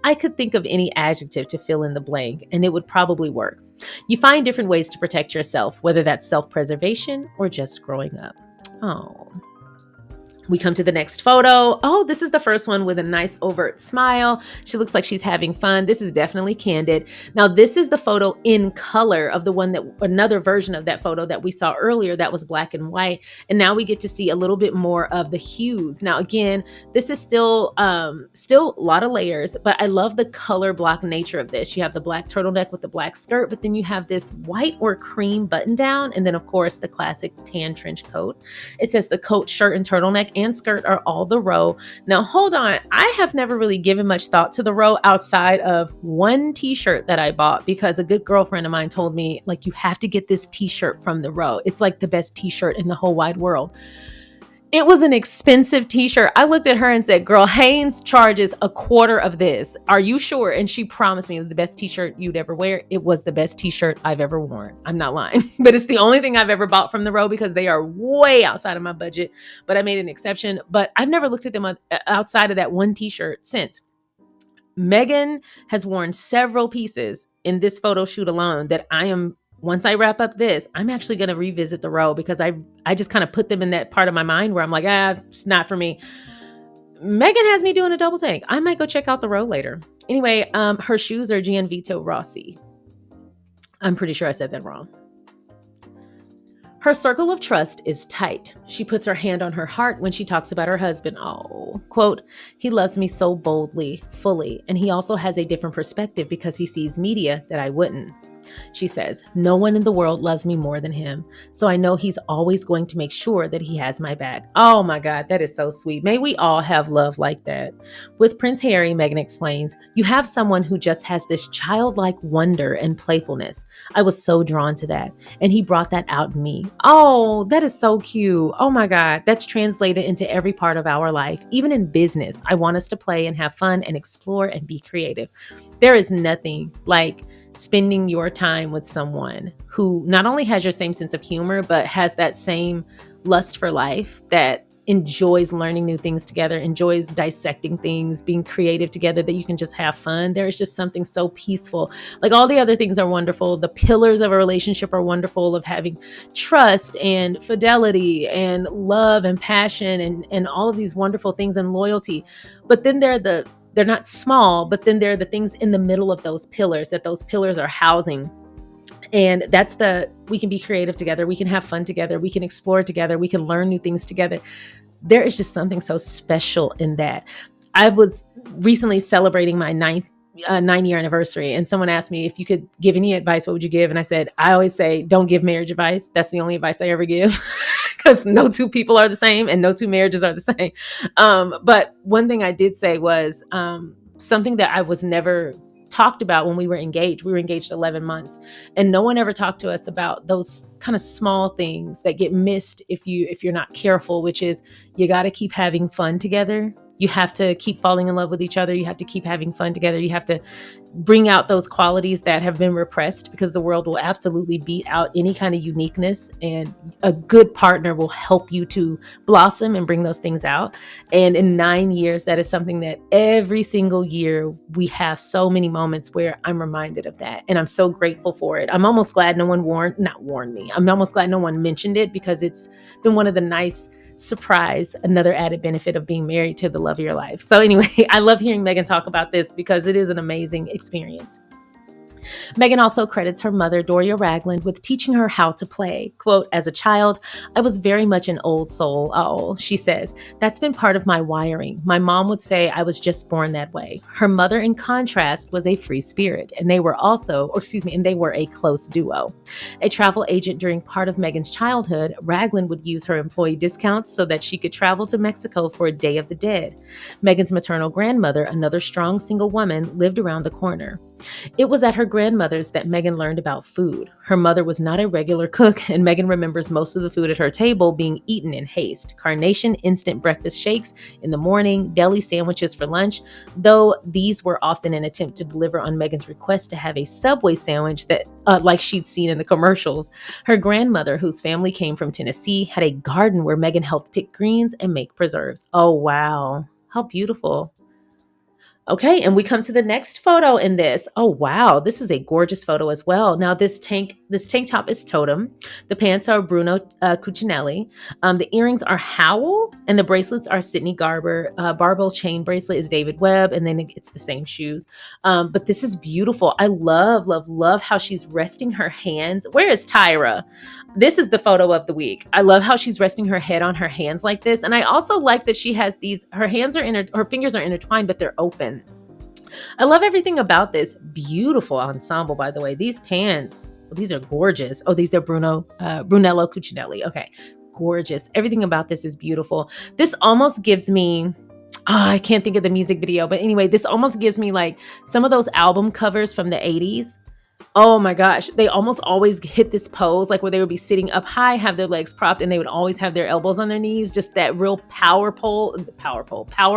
I could think of any adjective to fill in the blank and it would probably work. You find different ways to protect yourself, whether that's self-preservation or just growing up. Oh. We come to the next photo. Oh, this is the first one with a nice overt smile. She looks like she's having fun. This is definitely candid. Now, this is the photo in color of another version of that photo that we saw earlier that was black and white. And now we get to see a little bit more of the hues. Now, again, this is still a lot of layers, but I love the color block nature of this. You have the black turtleneck with the black skirt, but then you have this white or cream button down. And then of course, the classic tan trench coat. It says the coat, shirt, and turtleneck and skirt are all the row. Now, hold on. I have never really given much thought to the row outside of one t-shirt that I bought because a good girlfriend of mine told me, like, you have to get this t-shirt from the row. It's like the best t-shirt in the whole wide world. It was an expensive t-shirt. I looked at her and said, girl, Hanes charges a quarter of this. Are you sure? And she promised me it was the best t-shirt you'd ever wear. It was the best t-shirt I've ever worn. I'm not lying, but it's the only thing I've ever bought from the row because they are way outside of my budget, but I made an exception. But I've never looked at them outside of that one t-shirt since. Meghan has worn several pieces in this photo shoot alone that once I wrap up this, I'm actually going to revisit the row because I just kind of put them in that part of my mind where I'm like, it's not for me. Meghan has me doing a double take. I might go check out the row later. Anyway, her shoes are Gianvito Rossi. I'm pretty sure I said that wrong. Her circle of trust is tight. She puts her hand on her heart when she talks about her husband. Oh, quote, he loves me so boldly, fully, and he also has a different perspective because he sees media that I wouldn't. She says, no one in the world loves me more than him, so I know he's always going to make sure that he has my back. Oh my God, that is so sweet. May we all have love like that. With Prince Harry, Meghan explains, you have someone who just has this childlike wonder and playfulness. I was so drawn to that, and he brought that out in me. Oh, that is so cute. Oh my God, that's translated into every part of our life. Even in business, I want us to play and have fun and explore and be creative. There is nothing like spending your time with someone who not only has your same sense of humor, but has that same lust for life, that enjoys learning new things together, enjoys dissecting things, being creative together, that you can just have fun. There's just something so peaceful. Like, all the other things are wonderful. The pillars of a relationship are wonderful, of having trust and fidelity and love and passion and all of these wonderful things, and loyalty. But then they're not small, but then there are the things in the middle of those pillars that those pillars are housing. And we can be creative together. We can have fun together. We can explore together. We can learn new things together. There is just something so special in that. I was recently celebrating my 9-year anniversary, and someone asked me, if you could give any advice, what would you give? And I said, I always say, don't give marriage advice. That's the only advice I ever give. Because no two people are the same and no two marriages are the same. But one thing I did say was something that I was never talked about when we were engaged. We were engaged 11 months, and no one ever talked to us about those kind of small things that get missed if you're not careful, which is, you got to keep having fun together. You have to keep falling in love with each other. You have to keep having fun together. You have to bring out those qualities that have been repressed, because the world will absolutely beat out any kind of uniqueness, and a good partner will help you to blossom and bring those things out. And in 9 years, that is something that every single year we have so many moments where I'm reminded of that. And I'm so grateful for it. I'm almost glad no one warned me. I'm almost glad no one mentioned it, because it's been one of the nice surprise, another added benefit of being married to the love of your life. So anyway, I love hearing Meghan talk about this because it is an amazing experience. Meghan also credits her mother, Doria Ragland, with teaching her how to play. Quote, as a child, I was very much an old soul. Oh, she says, that's been part of my wiring. My mom would say I was just born that way. Her mother, in contrast, was a free spirit, and they were a close duo. A travel agent during part of Meghan's childhood, Ragland would use her employee discounts so that she could travel to Mexico for a Day of the Dead. Meghan's maternal grandmother, another strong single woman, lived around the corner. It was at her grandmother's that Meghan learned about food. Her mother was not a regular cook, and Meghan remembers most of the food at her table being eaten in haste. Carnation instant breakfast shakes in the morning, deli sandwiches for lunch, though these were often an attempt to deliver on Meghan's request to have a Subway sandwich that, like she'd seen in the commercials. Her grandmother, whose family came from Tennessee, had a garden where Meghan helped pick greens and make preserves. Oh, wow. How beautiful. Okay, and we come to the next photo in this. Oh, wow. This is a gorgeous photo as well. Now, this tank top is Totem. The pants are Bruno Cucinelli. The earrings are Howell, and the bracelets are Sydney Garber. Barbell chain bracelet is David Webb, and then it's the same shoes. But this is beautiful. I love, love, love how she's resting her hands. Where is Tyra? This is the photo of the week. I love how she's resting her head on her hands like this. And I also like that she has her fingers are intertwined, but they're open. I love everything about this. Beautiful ensemble, by the way. These pants, these are gorgeous. Oh, these are Brunello Cucinelli. Okay, gorgeous. Everything about this is beautiful. This almost gives me, I can't think of the music video, but anyway, this almost gives me like some of those album covers from the 80s. Oh my gosh. They almost always hit this pose, like where they would be sitting up high, have their legs propped, and they would always have their elbows on their knees. Just that real power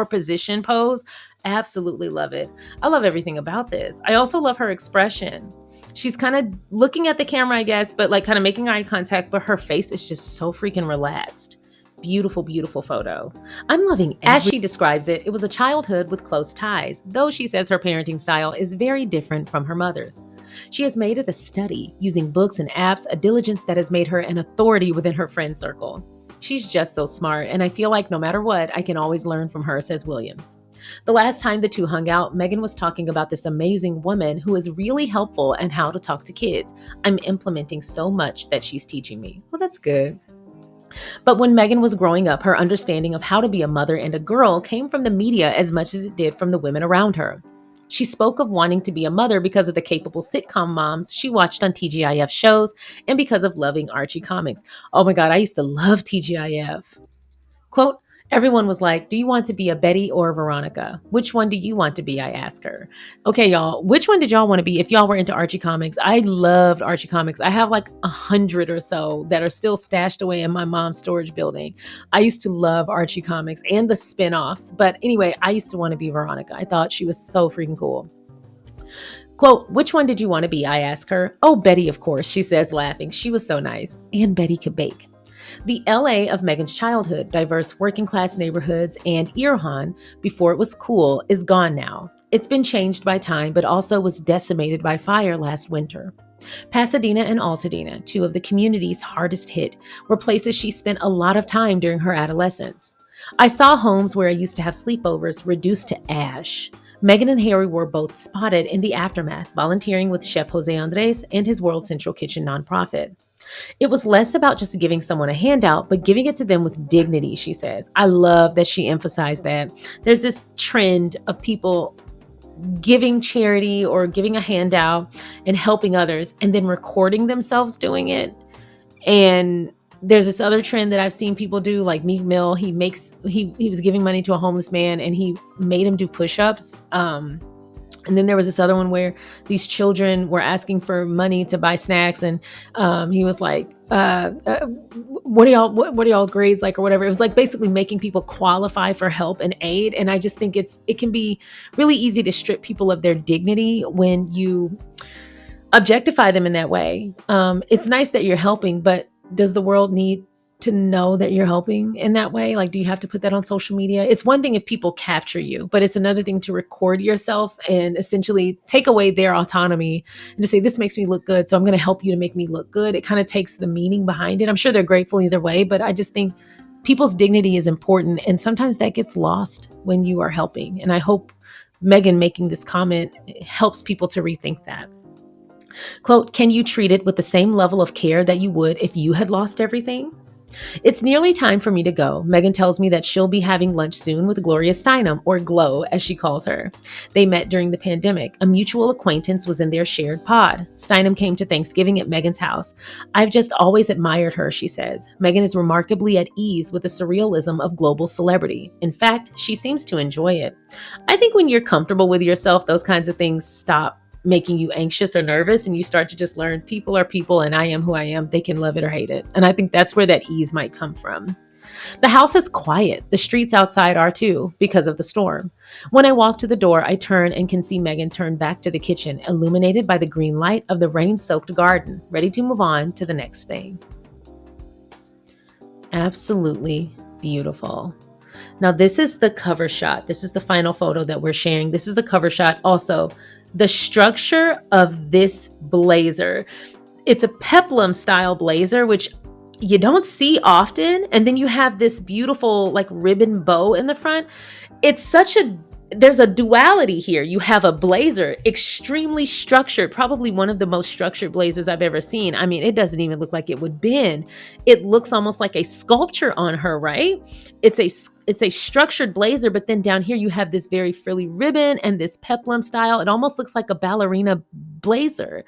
position pose. Absolutely love it. I love everything about this. I also love her expression. She's kind of looking at the camera, I guess, but like kind of making eye contact, but her face is just so freaking relaxed. Beautiful, beautiful photo. I'm loving As she describes it, it was a childhood with close ties, though she says her parenting style is very different from her mother's. She has made it a study, using books and apps, a diligence that has made her an authority within her friend circle. She's just so smart, and I feel like no matter what, I can always learn from her, says Williams. The last time the two hung out, Meghan was talking about this amazing woman who is really helpful and how to talk to kids. I'm implementing so much that she's teaching me. Well, that's good. But when Meghan was growing up, her understanding of how to be a mother and a girl came from the media as much as it did from the women around her. She spoke of wanting to be a mother because of the capable sitcom moms she watched on TGIF shows and because of loving Archie comics. Oh my God, I used to love TGIF. Quote, everyone was like, do you want to be a Betty or a Veronica? Which one do you want to be? I asked her. Okay, y'all, which one did y'all want to be if y'all were into Archie comics? I loved Archie comics. I have like 100 or so that are still stashed away in my mom's storage building. I used to love Archie comics and the spin-offs. But anyway, I used to want to be Veronica. I thought she was so freaking cool. Quote, which one did you want to be? I asked her. Oh, Betty, of course, she says, laughing. She was so nice. And Betty could bake. The LA of Meghan's childhood, diverse working class neighborhoods, and Irhan, before it was cool, is gone now. It's been changed by time, but also was decimated by fire last winter. Pasadena and Altadena, two of the community's hardest hit, were places she spent a lot of time during her adolescence. I saw homes where I used to have sleepovers reduced to ash. Meghan and Harry were both spotted in the aftermath, volunteering with Chef Jose Andres and his World Central Kitchen nonprofit. It was less about just giving someone a handout, but giving it to them with dignity, she says. I love that she emphasized that. There's this trend of people giving charity or giving a handout and helping others and then recording themselves doing it. And there's this other trend that I've seen people do, like Meek Mill. He was giving money to a homeless man and he made him do push-ups. And then there was this other one where these children were asking for money to buy snacks, and he was like, "What are y'all grades like, or whatever." It was like basically making people qualify for help and aid. And I just think it can be really easy to strip people of their dignity when you objectify them in that way. It's nice that you're helping, but does the world need to know that you're helping in that way? Like, do you have to put that on social media? It's one thing if people capture you, but it's another thing to record yourself and essentially take away their autonomy and to say, this makes me look good, so I'm going to help you to make me look good. It kind of takes the meaning behind it. I'm sure they're grateful either way, but I just think people's dignity is important. And sometimes that gets lost when you are helping. And I hope Meghan making this comment helps people to rethink that. Quote, can you treat it with the same level of care that you would if you had lost everything? It's nearly time for me to go. Meghan tells me that she'll be having lunch soon with Gloria Steinem, or Glo, as she calls her. They met during the pandemic. A mutual acquaintance was in their shared pod. Steinem came to Thanksgiving at Meghan's house. I've just always admired her, she says. Meghan is remarkably at ease with the surrealism of global celebrity. In fact, she seems to enjoy it. I think when you're comfortable with yourself, those kinds of things stop making you anxious or nervous, and you start to just learn people are people and I am who I am. They can love it or hate it. And I think that's where that ease might come from. The house is quiet. The streets outside are too, because of the storm. When I walk to the door, I turn and can see Meghan turn back to the kitchen, illuminated by the green light of the rain-soaked garden, ready to move on to the next thing. Absolutely beautiful. Now, this is the cover shot. This is the final photo that we're sharing. This is the cover shot. Also, the structure of this blazer. It's a peplum style blazer, which you don't see often. And then you have this beautiful like ribbon bow in the front. There's a duality here. You have a blazer, extremely structured, probably one of the most structured blazers I've ever seen. I mean, it doesn't even look like it would bend. It looks almost like a sculpture on her, right? It's a structured blazer, but then down here you have this very frilly ribbon and this peplum style. It almost looks like a ballerina blazer.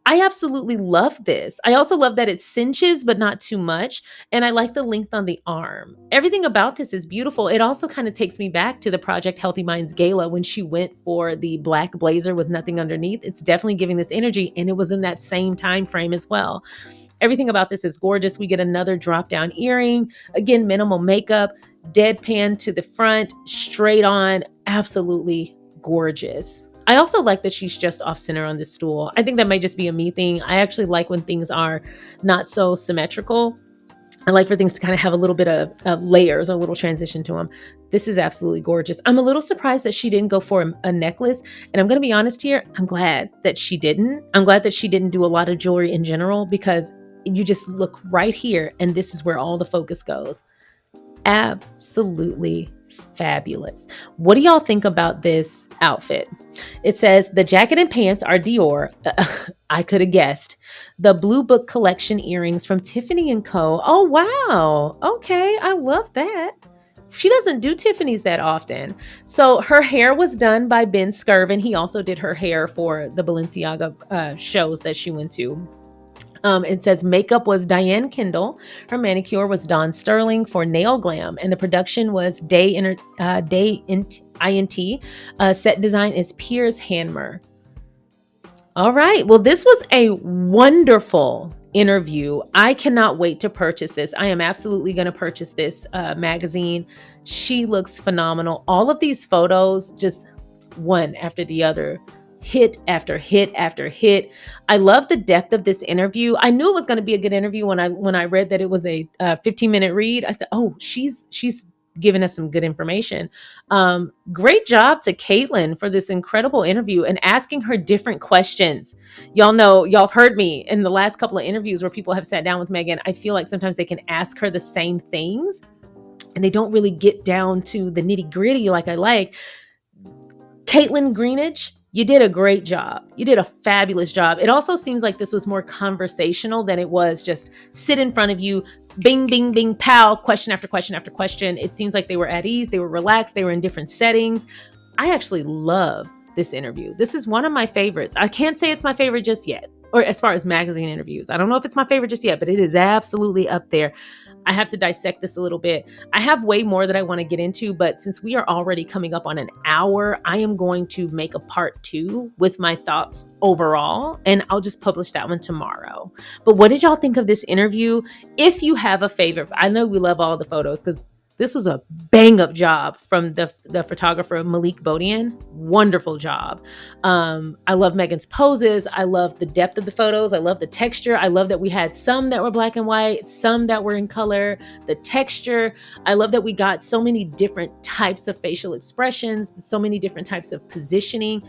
I absolutely love this. I also love that it cinches, but not too much. And I like the length on the arm. Everything about this is beautiful. It also kind of takes me back to the Project Healthy Minds gala when she went for the black blazer with nothing underneath. It's definitely giving this energy. And it was in that same time frame as well. Everything about this is gorgeous. We get another drop down earring. Again, minimal makeup, deadpan to the front, straight on. Absolutely gorgeous. I also like that she's just off center on this stool. I think that might just be a me thing. I actually like when things are not so symmetrical. I like for things to kind of have a little bit of layers, a little transition to them. This is absolutely gorgeous. I'm a little surprised that she didn't go for a necklace. And I'm going to be honest here. I'm glad that she didn't. I'm glad that she didn't do a lot of jewelry in general, because you just look right here and this is where all the focus goes. Absolutely fabulous. What do y'all think about this outfit? It says the jacket and pants are Dior. I could have guessed. The Blue Book collection earrings from Tiffany & Co. Oh, wow. Okay. I love that. She doesn't do Tiffany's that often. So her hair was done by Ben Skirvin. He also did her hair for the Balenciaga shows that she went to. It says makeup was Diane Kendall. Her manicure was Dawn Sterling for Nail Glam. And the production was Day INT. Set design is Piers Hanmer. All right. Well, this was a wonderful interview. I cannot wait to purchase this. I am absolutely going to purchase this magazine. She looks phenomenal. All of these photos, just one after the other. Hit after hit after hit. I love the depth of this interview. I knew it was going to be a good interview when I read that it was a 15-minute read. I said, "Oh, she's giving us some good information." Great job to Caitlin for this incredible interview and asking her different questions. Y'all know, y'all have heard me in the last couple of interviews where people have sat down with Meghan. I feel like sometimes they can ask her the same things and they don't really get down to the nitty gritty like I like. Caitlin Greenidge, you did a great job. You did a fabulous job. It also seems like this was more conversational than it was just sit in front of you, bing, bing, bing, pow, question after question after question. It seems like they were at ease. They were relaxed. They were in different settings. I actually love this interview. This is one of my favorites. I can't say it's my favorite just yet, or as far as magazine interviews. I don't know if it's my favorite just yet, but it is absolutely up there. I have to dissect this a little bit. I have way more that I want to get into, but since we are already coming up on an hour, I am going to make a part 2 with my thoughts overall, and I'll just publish that one tomorrow. But what did y'all think of this interview? If you have a favorite, I know we love all the photos because this was a bang up job from the photographer, Malik Bodian. Wonderful job. I love Meghan's poses. I love the depth of the photos. I love the texture. I love that we had some that were black and white, some that were in color, the texture. I love that we got so many different types of facial expressions, so many different types of positioning.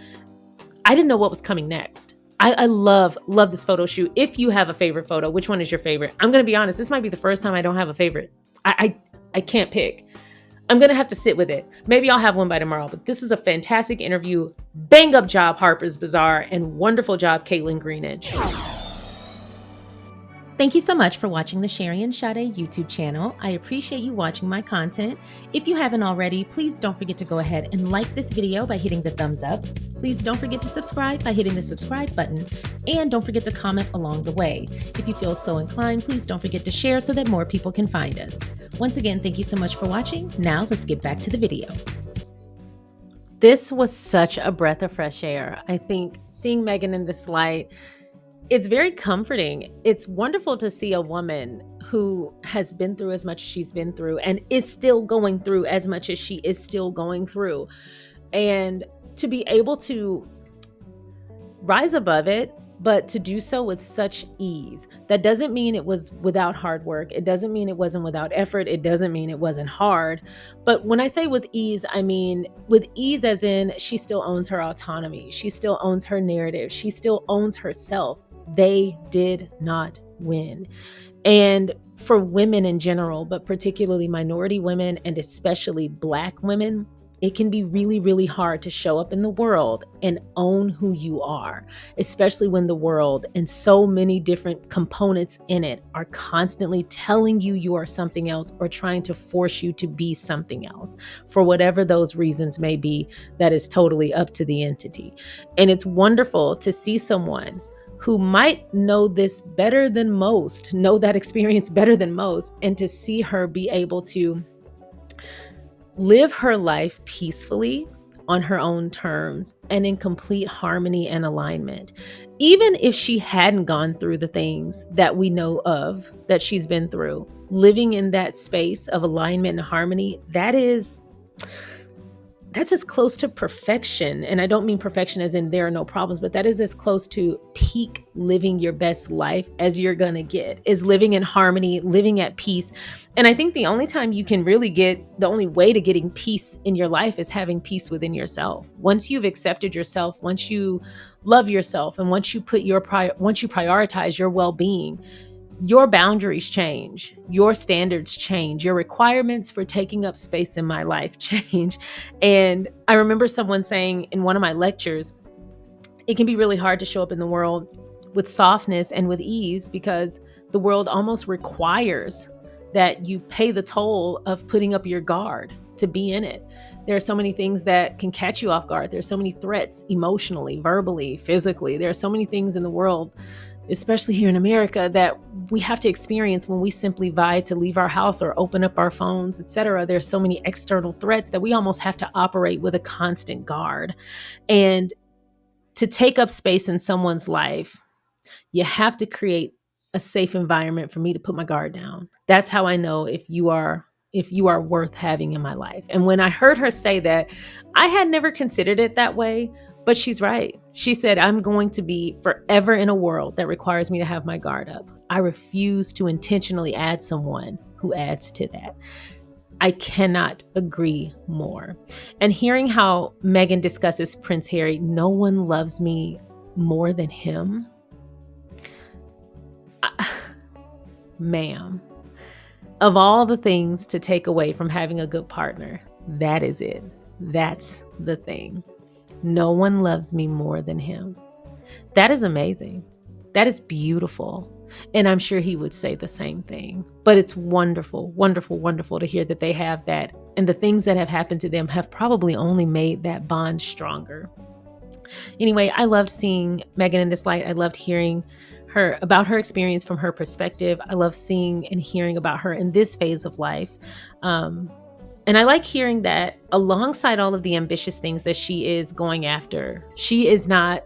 I didn't know what was coming next. I love this photo shoot. If you have a favorite photo, which one is your favorite? I'm going to be honest. This might be the first time I don't have a favorite. I can't pick. I'm going to have to sit with it. Maybe I'll have one by tomorrow, but this is a fantastic interview. Bang up job, Harper's Bazaar, and wonderful job, Caitlin Greenidge. Thank you so much for watching the SharionSade YouTube channel. I appreciate you watching my content. If you haven't already, please don't forget to go ahead and like this video by hitting the thumbs up. Please don't forget to subscribe by hitting the subscribe button. And don't forget to comment along the way. If you feel so inclined, please don't forget to share so that more people can find us. Once again, thank you so much for watching. Now let's get back to the video. This was such a breath of fresh air. I think seeing Meghan in this light, it's very comforting. It's wonderful to see a woman who has been through as much as she's been through and is still going through as much as she is still going through. And to be able to rise above it, but to do so with such ease. That doesn't mean it was without hard work. It doesn't mean it wasn't without effort. It doesn't mean it wasn't hard. But when I say with ease, I mean with ease as in she still owns her autonomy. She still owns her narrative. She still owns herself. They did not win. And for women in general, but particularly minority women and especially Black women, it can be really, really hard to show up in the world and own who you are, especially when the world and so many different components in it are constantly telling you you are something else or trying to force you to be something else. For whatever those reasons may be, that is totally up to the entity. And it's wonderful to see someone who might know this better than most, know that experience better than most, and to see her be able to live her life peacefully on her own terms and in complete harmony and alignment. Even if she hadn't gone through the things that we know of that she's been through, living in that space of alignment and harmony, that's as close to perfection. And I don't mean perfection as in there are no problems, but that is as close to peak living your best life as you're going to get, is living in harmony, living at peace. And I think the only way to getting peace in your life is having peace within yourself. Once you've accepted yourself, once you love yourself, and once you prioritize your well-being, your boundaries change, your standards change, your requirements for taking up space in my life change. And I remember someone saying in one of my lectures, it can be really hard to show up in the world with softness and with ease because the world almost requires that you pay the toll of putting up your guard to be in it. There are so many things that can catch you off guard. There's so many threats emotionally, verbally, physically. There are so many things in the world, especially here in America, that we have to experience when we simply vie to leave our house or open up our phones, etc. There's so many external threats that we almost have to operate with a constant guard. And to take up space in someone's life, you have to create a safe environment for me to put my guard down. That's how I know if you are worth having in my life. And when I heard her say that, I had never considered it that way, but she's right. She said, I'm going to be forever in a world that requires me to have my guard up. I refuse to intentionally add someone who adds to that. I cannot agree more. And hearing how Meghan discusses Prince Harry, no one loves me more than him. Ma'am, of all the things to take away from having a good partner, that is it. That's the thing. No one loves me more than him. That is amazing. That is beautiful. And I'm sure he would say the same thing. But it's wonderful, wonderful, wonderful to hear that they have that. And the things that have happened to them have probably only made that bond stronger. Anyway, I loved seeing Meghan in this light. I loved hearing about her experience from her perspective. I love seeing and hearing about her in this phase of life. And I like hearing that alongside all of the ambitious things that she is going after, she is not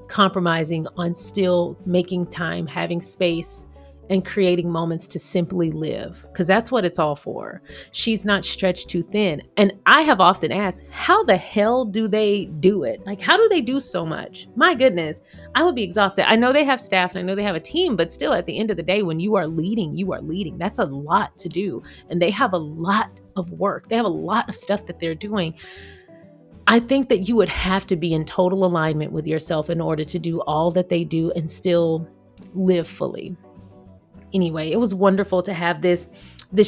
compromising on still making time, having space, and creating moments to simply live, because that's what it's all for. She's not stretched too thin. And I have often asked, how the hell do they do it? Like, how do they do so much? My goodness, I would be exhausted. I know they have staff and I know they have a team, but still at the end of the day, when you are leading, you are leading. That's a lot to do. And they have a lot of work. They have a lot of stuff that they're doing. I think that you would have to be in total alignment with yourself in order to do all that they do and still live fully. Anyway, it was wonderful to have this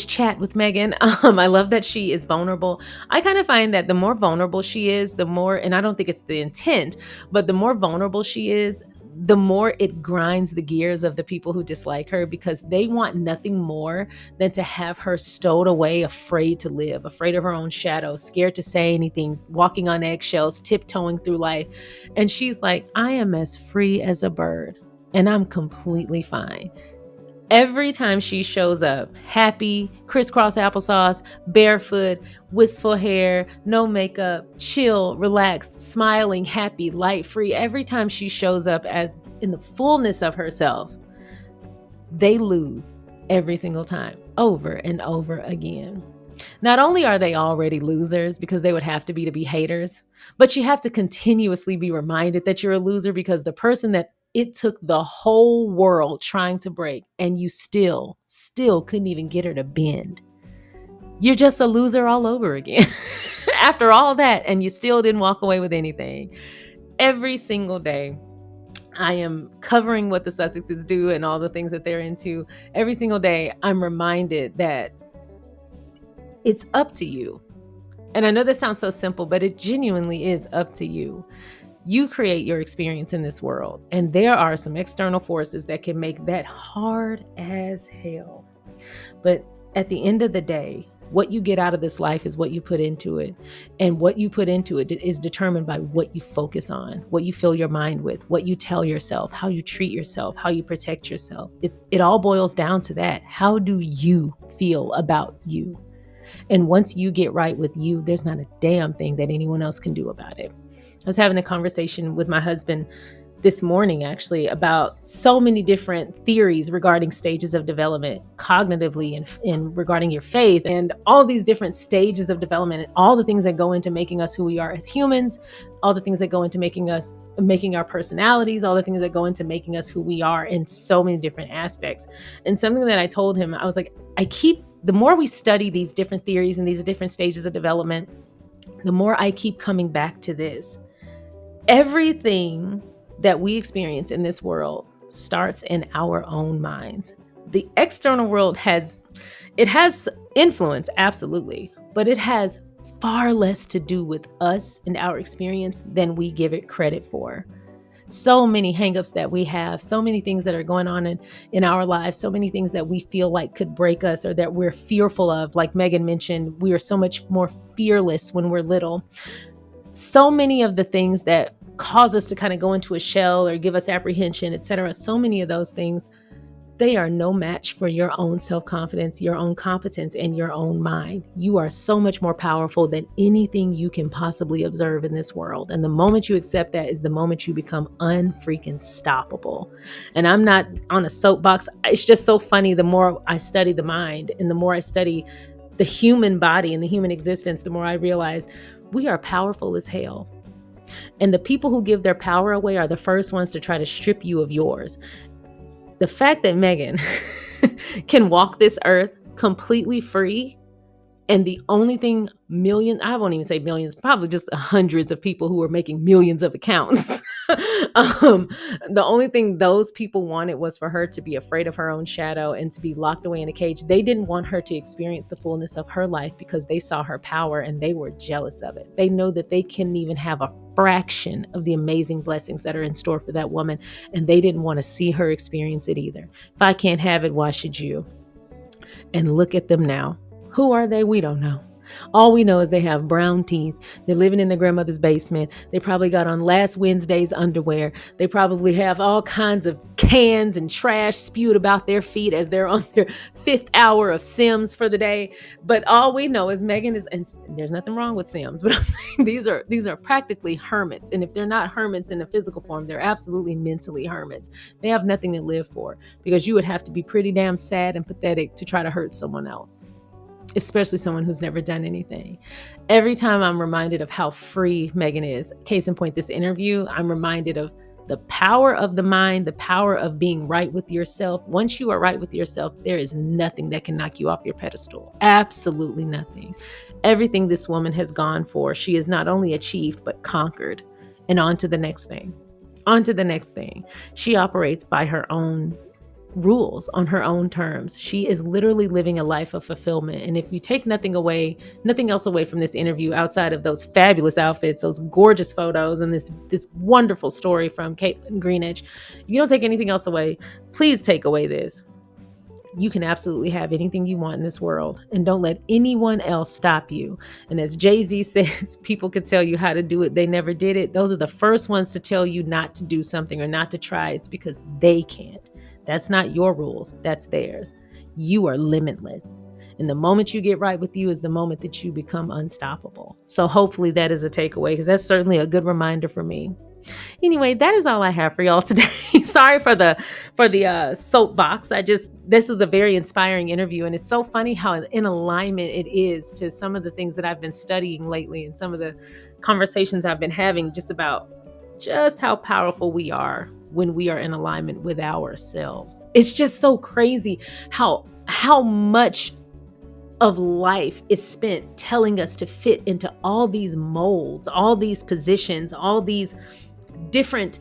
chat with Meghan. I love that she is vulnerable. I kind of find that the more vulnerable she is, the more, and I don't think it's the intent, but the more vulnerable she is, the more it grinds the gears of the people who dislike her, because they want nothing more than to have her stowed away, afraid to live, afraid of her own shadow, scared to say anything, walking on eggshells, tiptoeing through life. And she's like, I am as free as a bird and I'm completely fine. Every time she shows up, happy, crisscross applesauce, barefoot, wistful hair, no makeup, chill, relaxed, smiling, happy, light, free. Every time she shows up as in the fullness of herself, they lose every single time, over and over again. Not only are they already losers because they would have to be haters, but you have to continuously be reminded that you're a loser because the person that it took the whole world trying to break and you still couldn't even get her to bend. You're just a loser all over again. After all that, and you still didn't walk away with anything. Every single day, I am covering what the Sussexes do and all the things that they're into. Every single day, I'm reminded that it's up to you. And I know that sounds so simple, but it genuinely is up to you. You create your experience in this world, and there are some external forces that can make that hard as hell. But at the end of the day, What you get out of this life is what you put into it. And what you put into it is determined by what you focus on, what you fill your mind with, what you tell yourself, how you treat yourself, how you protect yourself. It all boils down to that. How do you feel about you? And once you get right with you, there's not a damn thing that anyone else can do about it. I was having a conversation with my husband this morning, actually, about so many different theories regarding stages of development cognitively and regarding your faith and all these different stages of development and all the things that go into making us who we are as humans, all the things that go into making our personalities, all the things that go into making us who we are in so many different aspects. And something that I told him, I was like, the more we study these different theories and these different stages of development, the more I keep coming back to this. Everything that we experience in this world starts in our own minds. The external world has influence, absolutely, but it has far less to do with us and our experience than we give it credit for. So many hangups that we have, so many things that are going on in our lives, so many things that we feel like could break us or that we're fearful of. Like Meghan mentioned, we are so much more fearless when we're little. So many of the things that cause us to kind of go into a shell or give us apprehension, etc. So many of those things, they are no match for your own self-confidence, your own competence, and your own mind. You are so much more powerful than anything you can possibly observe in this world. And the moment you accept that is the moment you become unfreaking stoppable. And I'm not on a soapbox. It's just so funny. The more I study the mind and the more I study the human body and the human existence, the more I realize we are powerful as hell. And the people who give their power away are the first ones to try to strip you of yours. The fact that Meghan can walk this earth completely free, and the only thing I won't even say millions, probably just hundreds of people who are making millions of accounts. The only thing those people wanted was for her to be afraid of her own shadow and to be locked away in a cage. They didn't want her to experience the fullness of her life because they saw her power and they were jealous of it. They know that they couldn't even have a fraction of the amazing blessings that are in store for that woman, and they didn't want to see her experience it either. If I can't have it, why should you? And look at them now. Who are they? We don't know. All we know is they have brown teeth. They're living in their grandmother's basement. They probably got on last Wednesday's underwear. They probably have all kinds of cans and trash spewed about their feet as they're on their 5th hour of Sims for the day. But all we know is Meghan is, and there's nothing wrong with Sims, but I'm saying these are practically hermits. And if they're not hermits in a physical form, they're absolutely mentally hermits. They have nothing to live for because you would have to be pretty damn sad and pathetic to try to hurt someone else, especially someone who's never done anything. Every time I'm reminded of how free Meghan is, case in point, this interview, I'm reminded of the power of the mind, the power of being right with yourself. Once you are right with yourself, there is nothing that can knock you off your pedestal. Absolutely nothing. Everything this woman has gone for, she has not only achieved, but conquered. And on to the next thing. On to the next thing. She operates by her own rules, on her own terms. She is literally living a life of fulfillment. And if you take nothing else away from this interview outside of those fabulous outfits, those gorgeous photos, and this wonderful story from Caitlin Greenidge, if you don't take anything else away, please take away this. You can absolutely have anything you want in this world, and don't let anyone else stop you. And as Jay-Z says, people could tell you how to do it, they never did it. Those are the first ones to tell you not to do something or not to try. It's because they can't. That's not your rules. That's theirs. You are limitless. And the moment you get right with you is the moment that you become unstoppable. So hopefully that is a takeaway, because that's certainly a good reminder for me. Anyway, that is all I have for y'all today. Sorry for the soapbox. This was a very inspiring interview, and it's so funny how in alignment it is to some of the things that I've been studying lately and some of the conversations I've been having just how powerful we are when we are in alignment with ourselves. It's just so crazy how much of life is spent telling us to fit into all these molds, all these positions, all these different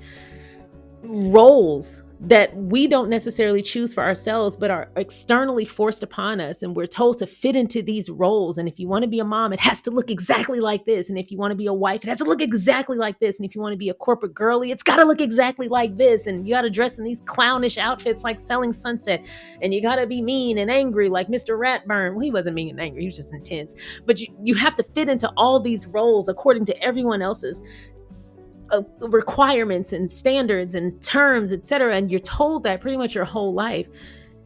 roles that we don't necessarily choose for ourselves, but are externally forced upon us. And we're told to fit into these roles. And if you want to be a mom, it has to look exactly like this. And if you want to be a wife, it has to look exactly like this. And if you want to be a corporate girly, it's got to look exactly like this. And you got to dress in these clownish outfits like Selling Sunset. And you got to be mean and angry like Mr. Ratburn. Well, he wasn't mean and angry. He was just intense. But you have to fit into all these roles according to everyone else's requirements and standards and terms, etc. And you're told that pretty much your whole life.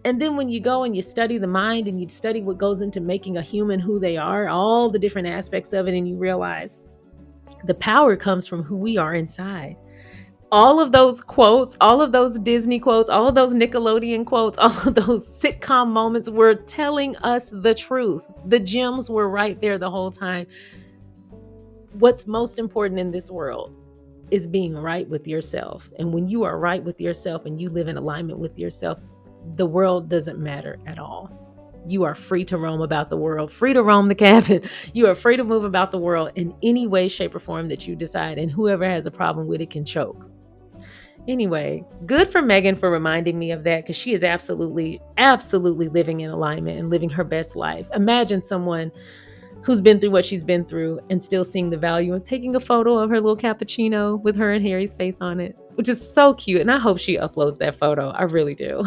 And then when you go and you study the mind and you study what goes into making a human who they are, all the different aspects of it, and you realize the power comes from who we are inside. All of those quotes, all of those Disney quotes, all of those Nickelodeon quotes, all of those sitcom moments were telling us the truth. The gems were right there the whole time. What's most important in this world is being right with yourself. And when you are right with yourself and you live in alignment with yourself, the world doesn't matter at all. You are free to roam about the world, free to roam the cabin. You are free to move about the world in any way, shape, or form that you decide. And whoever has a problem with it can choke. Anyway, good for Meghan for reminding me of that, because she is absolutely, absolutely living in alignment and living her best life. Imagine someone who's been through what she's been through and still seeing the value of taking a photo of her little cappuccino with her and Harry's face on it, which is so cute. And I hope she uploads that photo. I really do.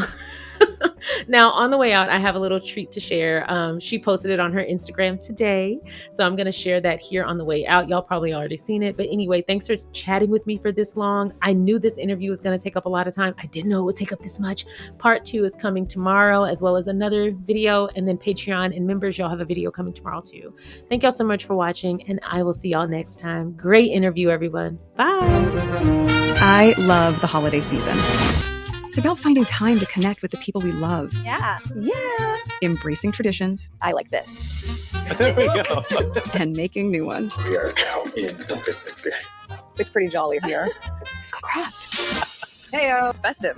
Now, on the way out, I have a little treat to share. She posted it on her Instagram today. So I'm going to share that here on the way out. Y'all probably already seen it. But anyway, thanks for chatting with me for this long. I knew this interview was going to take up a lot of time. I didn't know it would take up this much. Part 2 is coming tomorrow, as well as another video. And then Patreon and members, y'all have a video coming tomorrow too. Thank y'all so much for watching, and I will see y'all next time. Great interview, everyone. Bye. I love the holiday season. It's about finding time to connect with the people we love. Yeah. Embracing traditions. I like this. There we go. And making new ones. We are now in the Christmas spirit. It's pretty jolly here. Let's go craft. Heyo. Festive.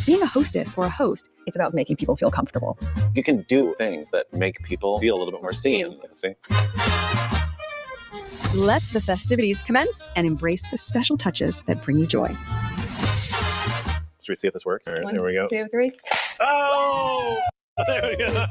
Being a hostess or a host, it's about making people feel comfortable. You can do things that make people feel a little bit more seen. See? Let the festivities commence and embrace the special touches that bring you joy. Should we see if this works? All right, 1, there we go. 2, 3. Oh! There we go.